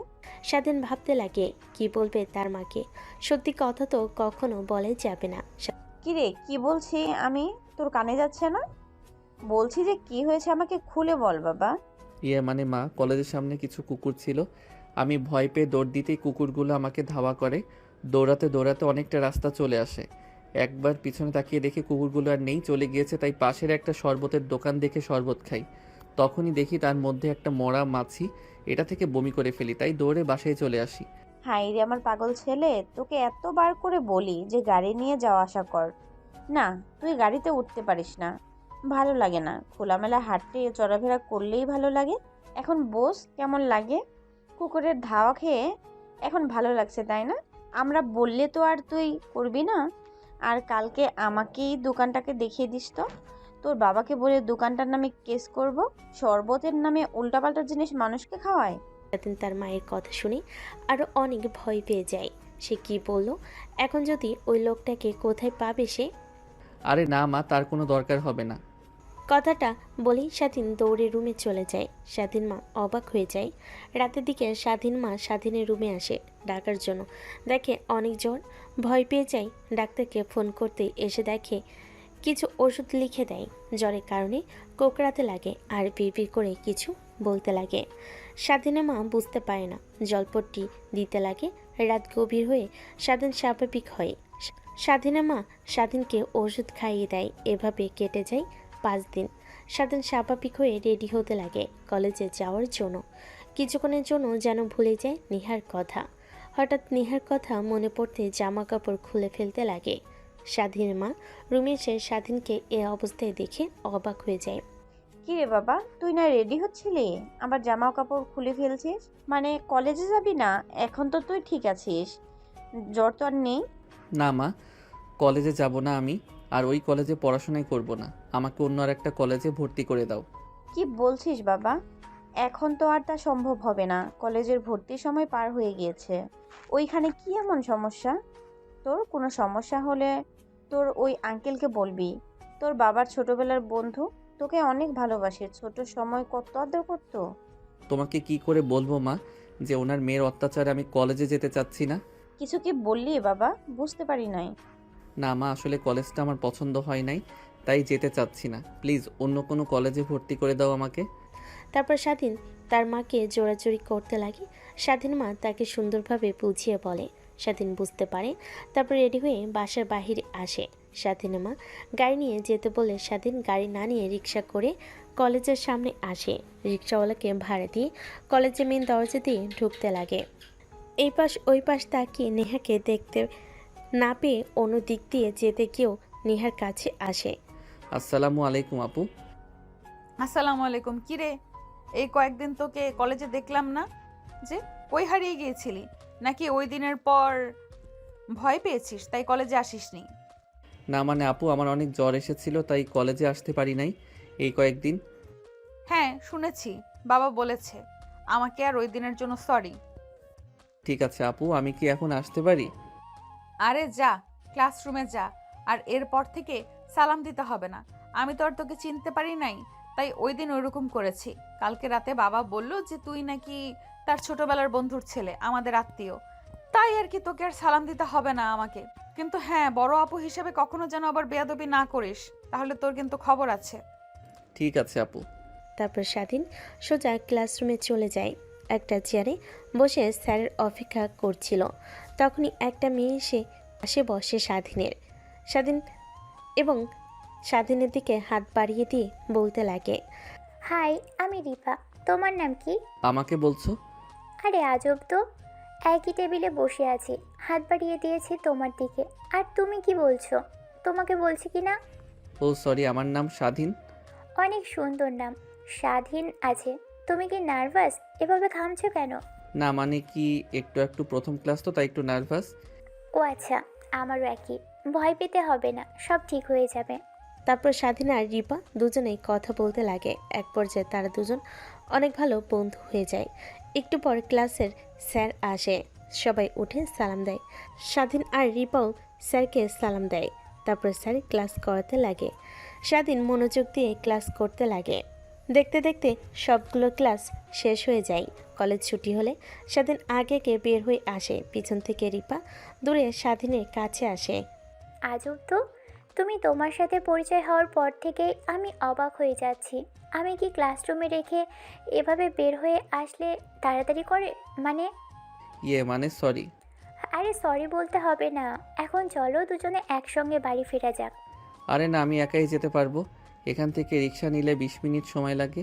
স্বাধীন ভাবতে লাগে কি বলবে তার মাকে। সত্যি কথা তো কখনো বলে যাবে না। কি রে, কি বলছি আমি? তোর কানে যাচ্ছে না? বলছি যে কি হয়েছে আমাকে খুলে বল বাবা। মানে মা, কলেজের সামনে কিছু কুকুর ছিল, আমি ভয় পেয়ে দৌড় দিতেই কুকুরগুলো আমাকে ধাওয়া করে। দৌড়াতে দৌড়াতে অনেকটা রাস্তা চলে আসে। একবার পিছনে তাকিয়ে দেখি কুকুরগুলো আর নেই, চলে গিয়েছে। তাই পাশের একটা শরবতের দোকান দেখে শরবত খাই। তখনই দেখি তার মধ্যে একটা মরা মাছি, এটা থেকে বমি করে ফেলি, তাই দৌড়ে বাসায় চলে আসি। হাই রে আমার পাগল ছেলে, তোকে এতবার করে বলি যে গাড়ি নিয়ে যাওয়া আসা কর। না, তুই গাড়িতে উঠতে পারিস না, ভালো লাগে না। খোলামেলা হাঁটতে চলাফেরা করলেই ভালো লাগে। এখন বস, কেমন লাগে? কুকুরের ধাওয়া খেয়ে এখন ভালো লাগছে তাই না? আমরা বললে তো আর তুই করবি না। আর কালকে আমাকেই দোকানটাকে দেখিয়ে দিস তো। তোর বাবাকে বলে দোকানটার নামে কেস করব। শরবতের নামে উল্টাপাল্টা জিনিস মানুষকে খাওয়ায়। স্বাধীন তার মায়ের কথা শুনে আরো অনেক ভয় পেয়ে যায়। সে কি বলল, এখন যদি ওই লোকটাকে কোথায় পাবে সে? আরে না মা, তার কোনো দরকার হবে না। কথাটা বলেই স্বাধীন দৌড়ে রুমে চলে যায়। স্বাধীন মা অবাক হয়ে যায়। রাতের দিকে স্বাধীন মা স্বাধীনের রুমে আসে ডাকার জন্য। দেখে অনেক জ্বর, ভয় পেয়ে যায়। ডাক্তারকে ফোন করতে এসে দেখে কিছু ওষুধ লিখে দেয়। জ্বরের কারণে কোকড়াতে লাগে আর বিড়বিড় করে কিছু বলতে লাগে। স্বাধীনের মা বুঝতে পারে না, জলপট্টি দিতে লাগে। রাত গভীর হয়ে স্বাধীন স্বাভাবিক হয়। স্বাধীনের মা স্বাধীনকে ওষুধ খাইয়ে দেয়। এভাবে কেটে যায় 5 দিন। স্বাধীন স্বাভাবিক হয়ে রেডি হতে লাগে কলেজে যাওয়ার জন্য। কিছুক্ষণের জন্য যেন ভুলে যায় নেহার কথা। হঠাৎ নেহার কথা মনে পড়তে জামা কাপড় খুলে ফেলতে লাগে। স্বাধীনের মা রুমে এসে স্বাধীনকে এ অবস্থায় দেখে অবাক হয়ে যায়। কি রে বাবা, তুই না রেডি হচ্ছিলি, আবার জামা কাপড় খুলে ফেলছিস? মানে কলেজে যাবি না? এখন তো তুই ঠিক আছিস, জ্বর তো আর নেই। না মা, কলেজে যাব না আমি, আর ওই কলেজে পড়াশোনাই করব না। আমাকে অন্য আর একটা কলেজে ভর্তি করে দাও। কি বলছিস বাবা? এখন তো আর তা সম্ভব হবে না, কলেজের ভর্তির সময় পার হয়ে গিয়েছে। ওইখানে কি এমন সমস্যা? তোর কোনো সমস্যা হলে তোর ওই আঙ্কেলকে বলবি। তোর বাবার ছোটবেলার বন্ধু, তোকে অনেক ভালোবাসে, ছোট সময় কত আদর করতো। তোমাকে কি করে বলবো মা যে ওনার মেয়ের অত্যাচারে আমি কলেজে যেতে চাচ্ছি না? কিছু কি বললি বাবা? বুঝতে পারি নাই। না মা, আসলে কলেজটা আমার পছন্দ হয় নাই, তাই যেতে চাচ্ছি না। প্লিজ অন্য কোনো কলেজে ভর্তি করে দাও আমাকে। তারপর স্বাধীন তার মাকে জোরাজোরি করতে লাগে। স্বাধীন মা তাকে সুন্দরভাবে বুঝিয়ে বলে। স্বাধীন বুঝতে পারে। তারপর রেডি হয়ে বাসার বাহিরে আসে। স্বাধীনের মা গাড়ি নিয়ে যেতে বলে স্বাধীন গাড়ি না নিয়ে রিক্সা করে কলেজের সামনে আসে। রিক্সাওয়ালাকে ভাড়া দিয়ে কলেজের মেন দরজা দিয়ে ঢুকতে লাগে। এই পাশ ওই পাশ তাকিয়ে নেহাকে দেখতে না পেয়ে অন্য দিক দিয়ে যেতে গিয়েও নেহার কাছে আসে। আসসালামু আলাইকুম আপু। আসসালামু আলাইকুম। কিরে, এই কয়েকদিন তোকে কলেজে দেখলাম না যে, কই হারিয়ে গিয়েছিলি? নাকি ওই দিনের পর ভয় পেয়েছিস তাই কলেজে আসিসনি? না মানে আপু, আমার অনেক জ্বর এসেছিল, তাই কলেজে আসতে পারি নাই এই কয়েকদিন। হ্যাঁ শুনেছি, বাবা বলেছে আমাকে। আর ওই দিনের জন্য সরি। ঠিক আছে আপু, আমি কি এখন আসতে পারি? আরে যা, ক্লাসরুমে যা। আর এরপর থেকে সালাম দিতে হবে না। আমি তো আর তোকে চিনতে পারি নাই, তাই ওই দিন ওইরকম করেছি। কালকে রাতে বাবা বলল যে তুই নাকি তার ছোটবেলার বন্ধুর ছেলে, আমাদের আত্মীয়। তাই আর কি, তোকে আর সালাম দিতে হবে না আমাকে। কিন্তু হ্যাঁ, বড় আপু হিসেবে কখনো যেন আবার বেয়াদবি না করিস, তাহলে তোর কিন্তু খবর আছে। ঠিক আছে আপু। তারপর স্বাধীন সোজা ক্লাসরুমে চলে যায়। একটা চেয়ারে বসে স্যারের অপেক্ষা করছিল। তখনই একটা মেয়ে এসে পাশে বসে স্বাধীনের। স্বাধীন এবং স্বাধীনের দিকে হাত বাড়িয়ে দিয়ে বলতে লাগে, হাই, আমি রিপা। তোমার নাম কি? আমাকে বলছো? আরে আজব তো, একই টেবিলে বসে আছি, হাত বাড়িয়ে দিয়েছি তোমার দিকে, আর তুমি কি বলছো? তোমাকে বলছি কি না? ও সরি, আমার নাম স্বাধীন। অনেক সুন্দর নাম, স্বাধীন আছে। তুমি কি নার্ভাস? এভাবে ঘামছো কেন? না মানে কি, একটু একটু প্রথম ক্লাস তো, তাই একটু নার্ভাস। ও আচ্ছা, আমারও একই। ভয় পেতে হবে না, সব ঠিক হয়ে যাবে। তারপর স্বাধীন আর রিপা দুজনেই কথা বলতে লাগে। এক পর্যায়ে তারা দুজন অনেক ভালো বন্ধু হয়ে যায়। একটু পর ক্লাসের স্যার আসে। সবাই উঠে সালাম দেয়। স্বাধীন আর রিপাও স্যারকে সালাম দেয়। তারপর স্যার ক্লাস করাতে লাগে। স্বাধীন মনোযোগ দিয়ে ক্লাস করতে লাগে। দেখতে দেখতে সবগুলো ক্লাস শেষ হয়ে যায়। কলেজ ছুটি হলে স্বাধীন আগে বের হয়ে আসে। পিছন থেকে রিপা দূরে স্বাধীনের কাছে আসে। আজব তো, তুমি তোমার সাথে পরিচয় হওয়ার পর থেকে আমি অবাক হয়ে যাচ্ছি। আমি কি ক্লাসরুমে রেখে এভাবে বের হয়ে আসলে তাড়াতাড়ি করে? মানে মানে সরি। আরে সরি বলতে হবে না, এখন চলো দুজনে একসঙ্গে বাড়ি ফেরা যাক। আরে না, আমি একাই যেতে পারবো। এখান থেকে রিক্সা নিলে 20 মিনিট সময় লাগে,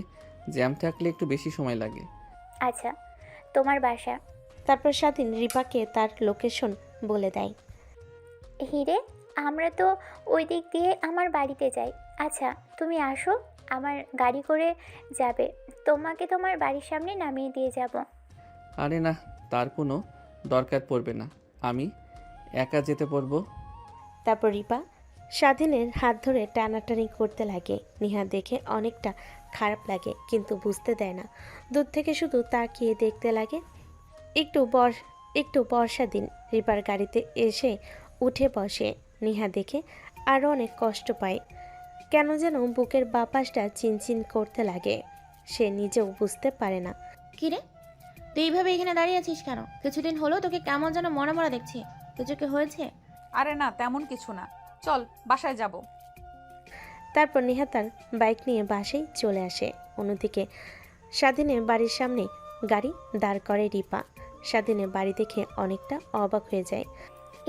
জ্যাম থাকলে একটু বেশি সময় লাগে। আচ্ছা, তোমার বাসা? তারপর স্বাধীন রিপাকে তার লোকেশন বলে দেয়। হিরে, আমরা তো ওই দিক দিয়ে আমার বাড়িতে যাই। আচ্ছা তুমি আসো, আমার গাড়ি করে যাবে, তোমাকে তোমার বাড়ির সামনে নামিয়ে দিয়ে যাব। আরে না, তার কোনো দরকার পড়বে না, আমি একা যেতে পারবো। তারপর রিপা স্বাধীনের হাত ধরে টানাটানি করতে লাগে। নিহা দেখে অনেকটা খারাপ লাগে, কিন্তু বুঝতে দেয় না। দূর থেকে শুধু তাকিয়ে দেখতে লাগে। একটু বর্ষা দিন রিপার গাড়িতে এসে উঠে বসে। নিহা দেখে আরও অনেক কষ্ট পায়। কেন যেন বুকের বাপাসটা চিনচিন করতে লাগে। সে নিজেও বুঝতে পারে না। কি রে, তুই এইভাবে এখানে দাঁড়িয়ে আছিস কেন? কিছুদিন হলো তোকে কেমন যেন মরা মরা দেখছি। কিছু কি হয়েছে? আরে না, তেমন কিছু না, চল বাসায় যাব। তারপর নিহা তার বাইক নিয়ে বাসায় চলে আসে। অন্যদিকে স্বাধীনের বাড়ির সামনে গাড়ি দাঁড় করে রিপা। স্বাধীনের বাড়ি দেখে অনেকটা অবাক হয়ে যায়।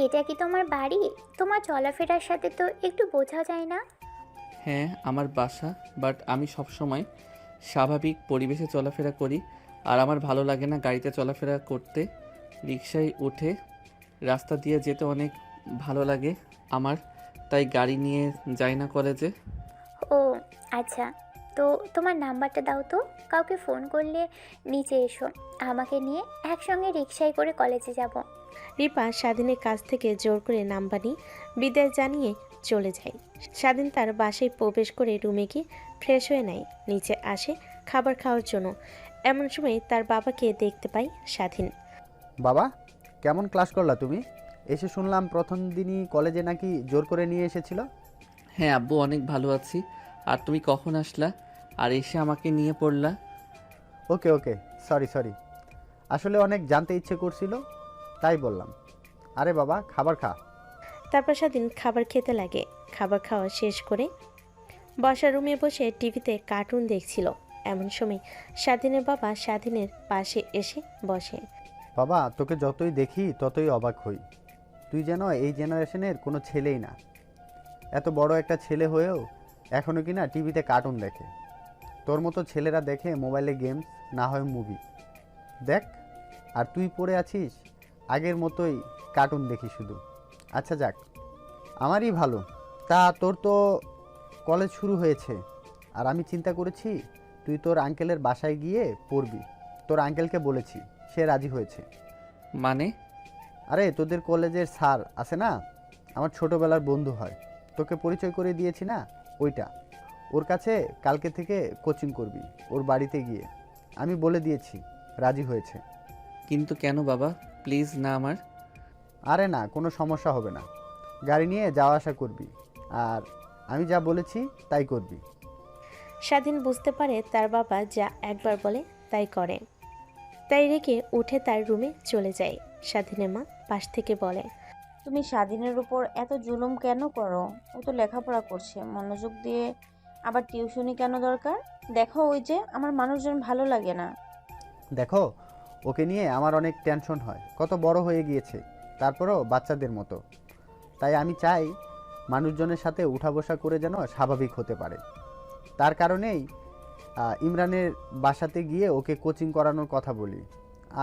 এটা কি তোমার বাড়ি? তোমার চলাফেরার সাথে তো একটু বোঝা যায় না। হ্যাঁ, আমার বাসা, বাট আমি সবসময় স্বাভাবিক পরিবেশে চলাফেরা করি, আর আমার ভালো লাগে না গাড়িতে চলাফেরা করতে। রিক্সায় উঠে রাস্তা দিয়ে যেতে অনেক ভালো লাগে আমার, তাই গাড়ি নিয়ে যাই না কলেজে। ও আচ্ছা, তো তোমার নাম্বারটা দাও তো, কাউকে ফোন করলে নিচে এসো, আমাকে নিয়ে একসঙ্গে রিকশায় করে কলেজে যাব। রিপা স্বাধীনের কাছ থেকে জোর করে নাম্বার নিয়ে বিদায় জানিয়ে চলে যায়। স্বাধীন তার বাসায় প্রবেশ করে রুমে গিয়ে ফ্রেশ হয়ে নেয়, নিচে আসে খাবার খাওয়ার জন্য। এমন সময় তার বাবাকে দেখতে পাই স্বাধীন। বাবা, কেমন ক্লাস করলা তুমি? এসে শুনলাম প্রথম দিনই কলেজে নাকি জোর করে নিয়ে এসেছিল। হ্যাঁ আব্বু, অনেক ভালো আছি। আর তুমি কখন আসলা আর এসে আমাকে নিয়ে পড়লা? ওকে ওকে, সরি, আসলে অনেক জানতে ইচ্ছে করছিল তাই বললাম। আরে বাবা, খাবার খা। তারপর স্বাধীন খাবার খেতে লাগে। খাবার খাওয়া শেষ করে বসার রুমে বসে টিভিতে কার্টুন দেখছিল। এমন সময় স্বাধীনের বাবা স্বাধীনের পাশে এসে বসে। বাবা, তোকে যতই দেখি ততই অবাক হই। তুই যেন এই জেনারেশনের কোনো ছেলেই না। এত বড় একটা ছেলে হয়েও এখনও কিনা টিভিতে কার্টুন দেখে। তোর মতো ছেলেরা দেখে মোবাইলে গেমস, না হয় মুভি দেখ, আর তুই পড়ে আছিস আগের মতোই কার্টুন দেখি শুধু। আচ্ছা যাক, আমারই ভালো। তা তোর তো কলেজ শুরু হয়েছে, আর আমি চিন্তা করেছি তুই তোর আঙ্কেলের বাসায় গিয়ে পড়বি। তোর আঙ্কেলকে বলেছি, সে রাজি হয়েছে। মানে? আরে তোদের কলেজের স্যার আছে না, আমার ছোটোবেলার বন্ধু হয়, তোকে পরিচয় করে দিয়েছি না, ওইটা। ওর কাছে কালকে থেকে কোচিং করবি, ওর বাড়িতে গিয়ে। আমি বলে দিয়েছি, রাজি হয়েছে। কিন্তু কেন বাবা? প্লিজ না আমার। আরে না, কোনো সমস্যা হবে না, গাড়ি নিয়ে যাওয়া আসা করবি, আর আমি যা বলেছি তাই করবি। স্বাধীন বুঝতে পারে তার বাবা যা একবার বলে তাই করে, তাই রেখে উঠে তার রুমে চলে যায়। স্বাধীনের মা পাশ থেকে বলে, তুমি স্বাধীনের উপর এত জুলুম কেন করো? ও তো লেখাপড়া করছে, মনোযোগ দিয়ে। আবার টিউশনি কেন দরকার? দেখো, ওই যে আমার মানুষজন ভালো লাগে না। দেখো, ওকে নিয়ে আমার অনেক টেনশন হয়। কত বড় হয়ে গিয়েছে, তারপরেও বাচ্চাদের মতো। তাই আমি চাই মানুষজনের সাথে উঠা বসা করে যেন স্বাভাবিক হতে পারে। তার কারণেই ইমরানের বাসাতে গিয়ে ওকে কোচিং করানোর কথা বলি,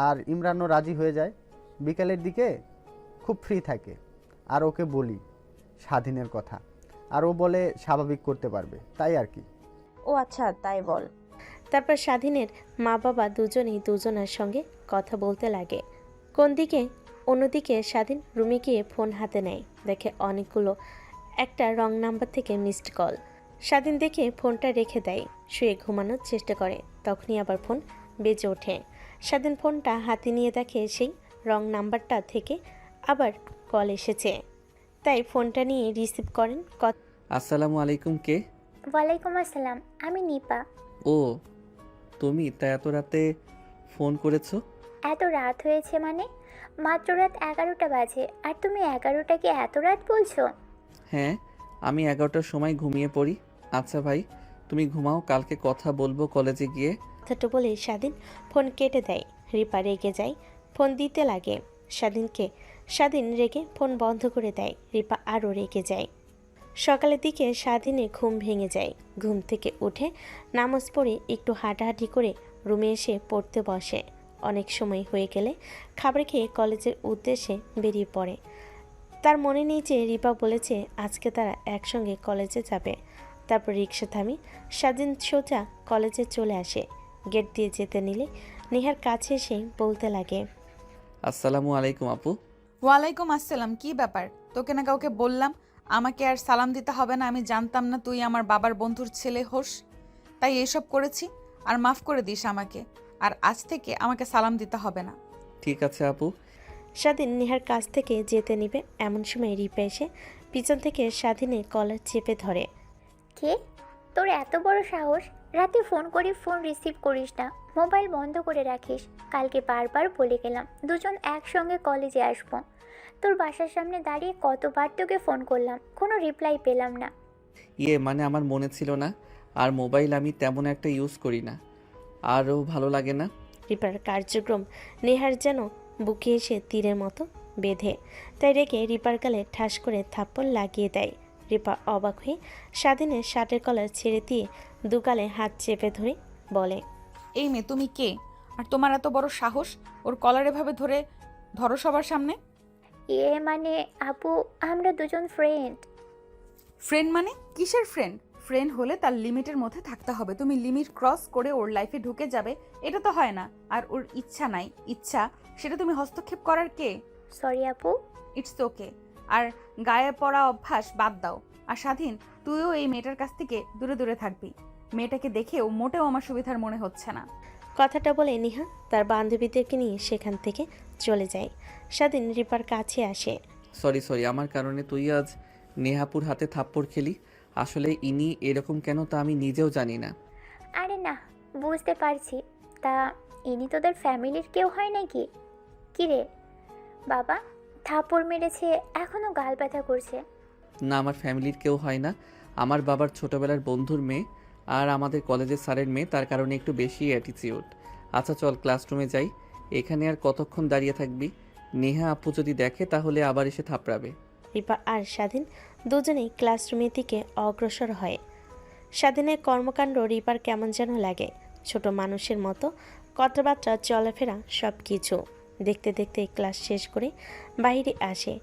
আর ইমরানও রাজি হয়ে যায়। বিকালের দিকে খুব ফ্রি থাকে, আর ওকে বলি স্বাধীনের কথা, আর ও বলে স্বাভাবিক করতে পারবে, তাই আর কি। ও আচ্ছা, তাই বল। তারপর স্বাধীনের মা বাবা দুজনেই দুজনের সঙ্গে কথা বলতে লাগে। কোন দিকে অন্যদিকে স্বাধীন রুমে গিয়ে ফোন হাতে নেয়, দেখে অনেকগুলো একটা রং নাম্বার থেকে মিসড কল। স্বাধীন দেখে ফোনটা রেখে দেয়, শুয়ে ঘুমানোর চেষ্টা করে। তখনই আবার ফোন বেজে ওঠে। স্বাধীন ফোনটা হাতে নিয়ে দেখে সেই রং নাম্বারটা থেকে আবার কল এসেছে, তাই ফোনটা নিয়ে রিসিভ করেন। আসসালামু আলাইকুম, কে? ওয়ালাইকুম আসসালাম, আমি নিপা। ও তুমি? তা এত রাতে ফোন করেছো? এত রাত হয়েছে মানে? মাত্র রাত 11টা বাজে, আর তুমি 11টাকে এত রাত বলছো? হ্যাঁ, আমি 11টার সময় ঘুমিয়ে পড়ি। আচ্ছা ভাই, তুমি ঘুমাও, কালকে কথা বলবো কলেজে গিয়ে। কথাটা বলে স্বাধীন ফোন কেটে দেয়। রিপা রেগে যায়, ফোন দিতে লাগে স্বাধীনকে। স্বাধীন রেগে ফোন বন্ধ করে দেয়। রিপা আরও রেগে যায়। সকালের দিকে স্বাধীনে ঘুম ভেঙে যায়। ঘুম থেকে উঠে নামাজ পড়ে একটু হাঁটাহাঁটি করে রুমে এসে পড়তে বসে। অনেক সময় হয়ে গেলে খাবার খেয়ে কলেজের উদ্দেশ্যে বেরিয়ে পড়ে। তার মনে নেই যে রিপা বলেছে আজকে তারা একসঙ্গে কলেজে যাবে। তারপর রিক্সা থামি স্বাধীন সোজা কলেজে চলে আসে। গেট দিয়ে যেতে নিলে নেহার কাছে এসে বলতে লাগে, আসসালামু আলাইকুম আপু। ওয়ালাইকুম আসসালাম। কি ব্যাপার? তোকে না কাউকে বললাম আমাকে আর সালাম দিতে হবে না? আমি জানতাম না তুই আমার বাবার বন্ধুর ছেলে হোস, তাই এসব করেছি। আর মাফ করে দিস আমাকে, আর আজ থেকে আমাকে সালাম দিতে হবে না। ঠিক আছে আপু। স্বাধীন নেহার কাছ থেকে যেতে নিবে এমন সময় রিপা এসে পিছন থেকে স্বাধীনের কলার চেপে ধরে। কে? তোর এত বড় সাহস? রাতে ফোন করি, ফোন রিসিভ করিস না, মোবাইল বন্ধ করে রাখিস। কালকে বারবার বলে গেলাম দুজন একসঙ্গে কলেজে আসবো। তোর বাসার সামনে দাঁড়িয়ে কতবার তোকে ফোন করলাম, কোনো রিপ্লাই পেলাম না। মানে আমার মনে ছিল না, আর মোবাইল আমি তেমন একটা ইউজ করি না, আরও ভালো লাগে না। রিপার কার্যক্রম নেহার যেন বুকে এসে তীরের মতো বেঁধে, তাই রেখে রিপার গালে ঠাস করে থাপ্পড় লাগিয়ে দেয়। রিপা অবাক হয়ে স্বাধীনের শার্টের কলার ছেড়ে দিয়ে দুগালে হাত চেপে ধরে বলে, এই মেয়ে, তুমি কে? আর তোমার এত বড় সাহস ওর কলার এভাবে ধরো সবার সামনে? মানে আপু, আমরা দুজন ফ্রেন্ড। ফ্রেন্ড মানে? কিসের ফ্রেন্ড? ফ্রেন্ড হলে তার লিমিটের মধ্যে থাকতে হবে। তুমি লিমিট ক্রস করে ওর লাইফে ঢুকে যাবে, এটা তো হয় না। আর ওর ইচ্ছা নাই, ইচ্ছা, সেটা তুমি হস্তক্ষেপ করার কে? সরি আপু। It's okay. আর গায়ে পড়া অভ্যাস বাদ দাও। আর স্বাধীন, তুইও এই মেয়েটার কাছ থেকে দূরে দূরে থাকবি। মেয়েটাকে দেখেও মোটেও আমার সুবিধার মনে হচ্ছে না। কথাটা বলে নিহা তার বান্ধবীদেরকে নিয়ে সেখান থেকে চলে যায়। স্বাধীন রিপার কাছে আসে। সরি, আমার কারণে তুই আজ নেহাপুর হাতে থাপ্পড় খেলি। আসলে ইনি এরকম কেন তা আমি নিজেও জানি না। আরে না, বুঝতে পারছি। তা ইনি তোদের ফ্যামিলির কেউ হয় নাকি? কিরে বাবা, থাপড় মেরেছে, এখনো গাল ব্যথা করছে? না, আমার ফ্যামিলির কেউ হয় না। আমার বাবার ছোটবেলার বন্ধুর মেয়ে আর আমাদের কলেজের স্যারের মেয়ে, তার কারণে একটু বেশি অ্যাটিটিউড। আচ্ছা চল ক্লাসরুমে যাই। এখানে আর কতক্ষণ দাঁড়িয়ে থাকবি? নেহা আপু যদি দেখে তাহলে আবার এসে থাপড়াবে। রিপা আর স্বাধীন দুজনেই ক্লাসরুমের দিকে অগ্রসর হয়। স্বাধীনের কর্মকাণ্ড রিপার কেমন যেন লাগে। ছোট মানুষের মতো কথাবার্তা, চলাফেরা সব কিছু। দেখতে দেখতে ক্লাস শেষ করে বাইরে আসে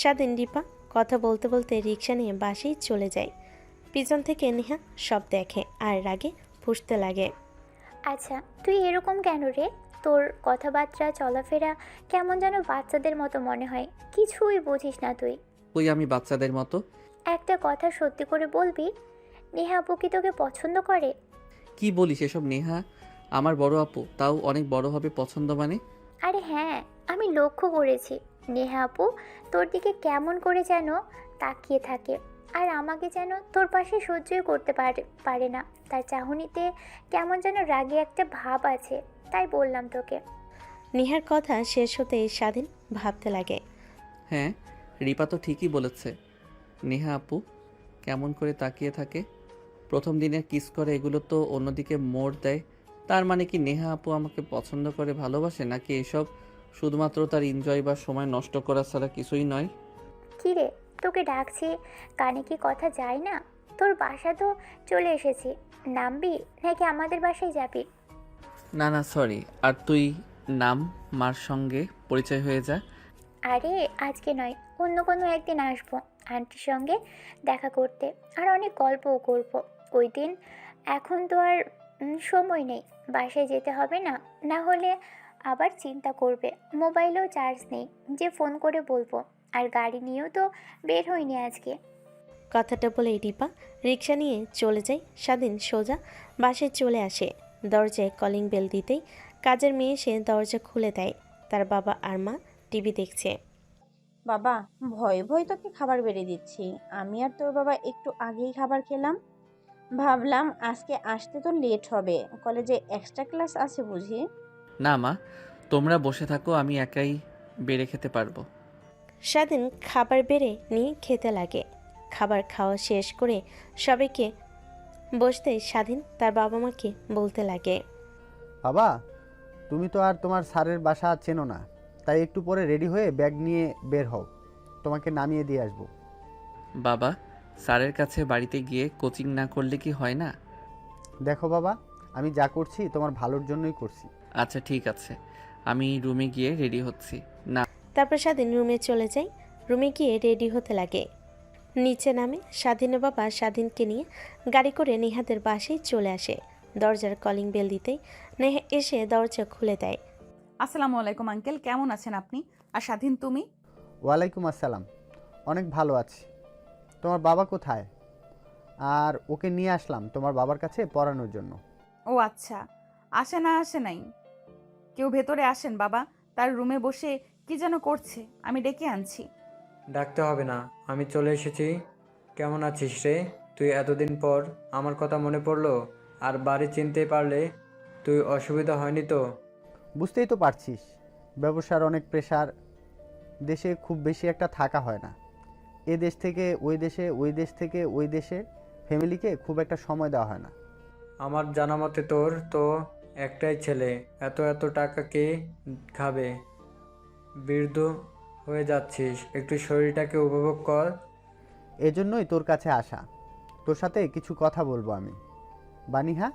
স্বাধীন। রিপা কথা বলতে বলতে রিক্সা নিয়ে বাসেই চলে যায়। পিছন থেকে নেহা সব দেখে আর রাগে ফুঁসতে লাগে। আচ্ছা তুই এরকম কেন রে? তোর কথাবার্তা চলাফেরা কেমন যেন বাচ্চাদের মতো মনে হয়। কিছুই বুঝিস না তুই। ওই আমি বাচ্চাদের মতো? একটা কথা সত্যি করে বলবি, নেহা আপু কি তোকে পছন্দ করে? কি বলিস এসব? নেহা আমার বড় আপু, তাও অনেক বড় হবে পছন্দ মানে? আরে হ্যাঁ, আমি লক্ষ্য করেছি নেহা আপু তোর দিকে কেমন করে যেন তাকিয়ে থাকে। আর আমাকে যেন তোর পাশে সহ্যই করতে পারে না। তার চাহনিতে কেমন যেন রাগে একটা ভাব আছে, তাই বললাম তোকে। নেহার কথা শেষ হতেই স্বাধীন ভাবতে লাগে। হ্যাঁ, রিপা তো ঠিকই বলেছে। নেহা আপু কেমন করে তাকিয়ে থাকে, প্রথম দিনের কিস করে, এগুলো তো অন্যদিকে মোড় দেয়। তার মানে কি নেহা আপু আমাকে পছন্দ করে, ভালোবাসে, নাকি এসব শুধুমাত্র তার এনজয় বা সময় নষ্ট করা ছাড়া কিছুই নয়? কিরে, তোকে ডাকছি, কানে কি কথা যায় না? তোর বাসা তো চলে এসেছি, নামবি নাকি আমাদের বাসায় যাবি? না সরি। আর তুই নাম, মার সঙ্গে পরিচয় হয়ে যা। আরে আজকে নয়, অন্য কোনো একদিন আসবো আন্টির সঙ্গে দেখা করতে, আর অনেক গল্পও করব ওই দিন। এখন তো আর সময় নেই, বাসায় যেতে হবে না, না হলে আবার চিন্তা করবে। মোবাইলেও চার্জ নেই যে ফোন করে বলবো, আর গাড়ি নিয়েও তো বের হইনি আজকে। কথাটা বলে রিপা রিক্সা নিয়ে চলে যায়। স্বাধীন সোজা বাসায় চলে আসে। দরজায় কলিং বেল দিতেই কাজের মেয়ে এসে দরজা খুলে দেয়। তার বাবা আর মা টিভি দেখছে। বাবা, ভয়ে ভয়ে তোকে খাবার বেড়ে দিচ্ছি। আমি আর তোর বাবা একটু আগেই খাবার খেলাম। ভাবলাম আজকে আসতে তো লেট হবে, কলেজে এক্সট্রা ক্লাস আছে বুঝি। না মা, তোমরা বসে থাকো, আমি একাই বেড়ে খেতে পারবো। স্বাধীন খাবার বেড়ে নিয়ে খেতে লাগে। খাবার খাওয়া শেষ করে সবাইকে বসতে স্বাধীন তার বাবা মাকে বলতে লাগে। বাবা, তুমি তো আর তোমার স্যারের বাসা চেনো না, তাই একটু পরে রেডি হয়ে ব্যাগ নিয়ে বের হও, তোমাকে নামিয়ে দিয়ে আসবো। বাবা, স্যারের কাছে বাড়িতে গিয়ে কোচিং না করলে কি হয় না? দেখো বাবা, আমি যা করছি তোমার ভালোর জন্যই করছি। আচ্ছা ঠিক আছে, আমি রুমে গিয়ে রেডি হচ্ছি। না। তারপর স্বাধীন রুমে চলে যায়। রুমে গিয়ে রেডি হতে লাগে। নিচে নামে স্বাধীনের বাবা স্বাধীনকে নিয়ে গাড়ি করে নেহাদের বাসায় চলে আসে। দরজার কলিং বেল দিতেই নেহা এসে দরজা খুলে দেয়। আসসালামু আলাইকুম আঙ্কেল, কেমন আছেন আপনি? আর স্বাধীন তুমি? ওয়ালাইকুম আসসালাম, অনেক ভালো আছি। তোমার বাবা কোথায়? আর ওকে নিয়ে আসলাম তোমার বাবার কাছে পড়ানোর জন্য। ও আচ্ছা, আসে নাই। কেউ ভেতরে আসেন বাবা, তার রুমে বসে কি যেন করছে, আমি ডেকে আনছি। ডাকতে হবে না, আমি চলে এসেছি। কেমন আছিস রে? তুই এতদিন পর আমার কথা মনে পড়লো, আর বাড়ি চিনতে পারলে? তুই অসুবিধা হয়নি তো? বুঝতেই তো পারছিস, ব্যবসার অনেক প্রেশার, দেশে খুব বেশি একটা থাকা হয় না। এ দেশ থেকে ওই দেশে, ওই দেশ থেকে ওই দেশে, ফ্যামিলিকে খুব একটা সময় দেওয়া হয় না। আমার জানা মতে তোর তো একটাই ছেলে, এত এত টাকা কে খাবে? বৃদ্ধ হয়ে যাচ্ছিস, একটু শরীরটাকে উপভোগ কর। এজন্যই তোর কাছে আসা, তোর সাথে কিছু কথা বলবো আমি। বানিহা,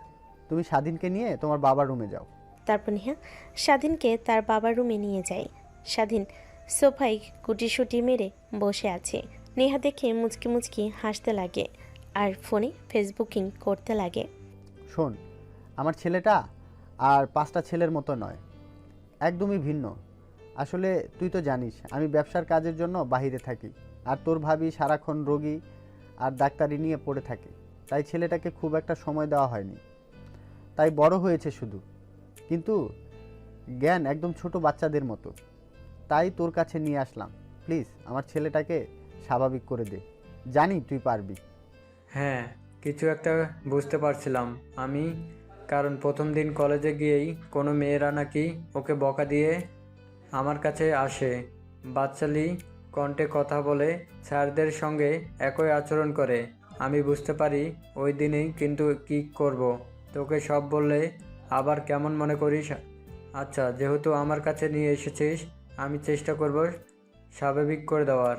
তুমি স্বাধীনকে নিয়ে তোমার বাবার রুমে যাও। তারপর নেহা স্বাধীনকে তার বাবার রুমে নিয়ে যায়। স্বাধীন সোফায় গুটিসুটি মেরে বসে আছে। নেহা দেখে মুচকি মুচকি হাসতে লাগে। আর ফোনে ফেসবুকিং করতে লাগে। শোন, আমার ছেলেটা আর 5টা ছেলের মতো নয়, একদমই ভিন্ন। আসলে তুই তো জানিস আমি ব্যবসার কাজের জন্য বাইরে থাকি, আর তোর ভাবি সারাক্ষণ রোগী আর ডাক্তারি নিয়ে পড়ে থাকে, তাই ছেলেটাকে খুব একটা সময় দেওয়া হয়নি, তাই বড় হয়েছে শুধু, কিন্তু জ্ঞান একদম ছোট বাচ্চাদের মতো। তাই তোর কাছে নিয়ে আসলাম, প্লিজ আমার ছেলেটাকে স্বাভাবিক করে দে, জানি তুই পারবি। হ্যাঁ, কিছু একটা বুঝতে পারছিলাম আমি, কারণ প্রথম দিন কলেজে গিয়েই কোনো মেয়েরা নাকি ওকে বকা দিয়ে আমার কাছে আসে, বাচ্চালি কণ্ঠে কথা বলে, স্যারদের সঙ্গে একই আচরণ করে। আমি বুঝতে পারি ওই দিনেই, কিন্তু কি করব, তোকে সব বললে আবার কেমন মনে করিস? আচ্ছা, যেহেতু আমার কাছে নিয়ে এসেছিস, আমি চেষ্টা করব স্বাভাবিক করে দেওয়ার।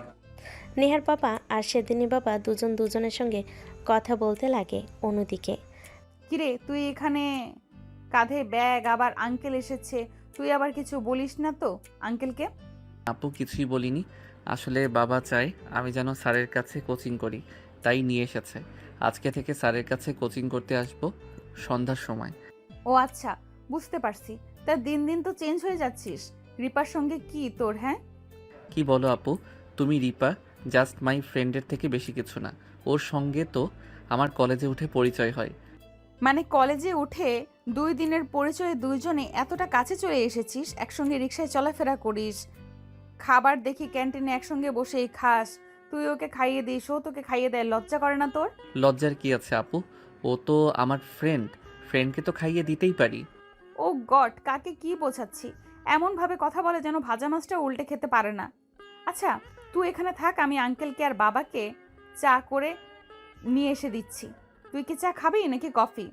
নেহার বাবা আর সেদিনই বাবা দুজন দুজনের সঙ্গে কথা বলতে লাগে। অন্যদিকে কিরে তুই এখানে, কাঁধে ব্যাগ, আবার আঙ্কেল এসেছে, তুই আবার কিছু বলিস না তো আঙ্কেলকে? আপু কিছুই বলিনি, আসলে বাবা চায় আমি যেন স্যারের কাছে কোচিং করি, তাই নিয়ে এসেছে। আজকে থেকে স্যারের কাছে কোচিং করতে আসবো সন্ধ্যার সময়। ও আচ্ছা, বুঝতে পারছি। তা দিন দিন তো চেঞ্জ হয়ে যাচ্ছিস। রিপার সঙ্গে কি তোর? হ্যাঁ, কি বলো আপু তুমি? রিপা জাস্ট মাই ফ্রেন্ডের থেকে বেশি কিছু না, ওর সঙ্গে তো আমার কলেজে উঠে পরিচয় হয়। মানে কলেজে উঠে 2 দিনের পরিচয়ে দুইজনে এতটা কাছে চলে এসেছিস, একসঙ্গে রিক্সায় চলাফেরা করিস, খাবার দেখি ক্যান্টিনে একসঙ্গে বসেই খাস, তুই ওকে খাইয়ে দিস, ও তোকে খাইয়ে দেয়, লজ্জা করে না তোর? লজ্জার কি আছে আপু, ও তো আমার ফ্রেন্ডকে তো খাইয়ে দিতেই পারি। ও গড, কাকে কি বোঝাচ্ছি? এমনভাবে কথা বলে যেন ভাজা মাছটা উল্টে খেতে পারে না। আচ্ছা, তুই এখানে থাক, আমি আঙ্কেলকে আর বাবাকে চা করে নিয়ে এসে দিচ্ছি। তুই কি চা খাবি নাকি কফি?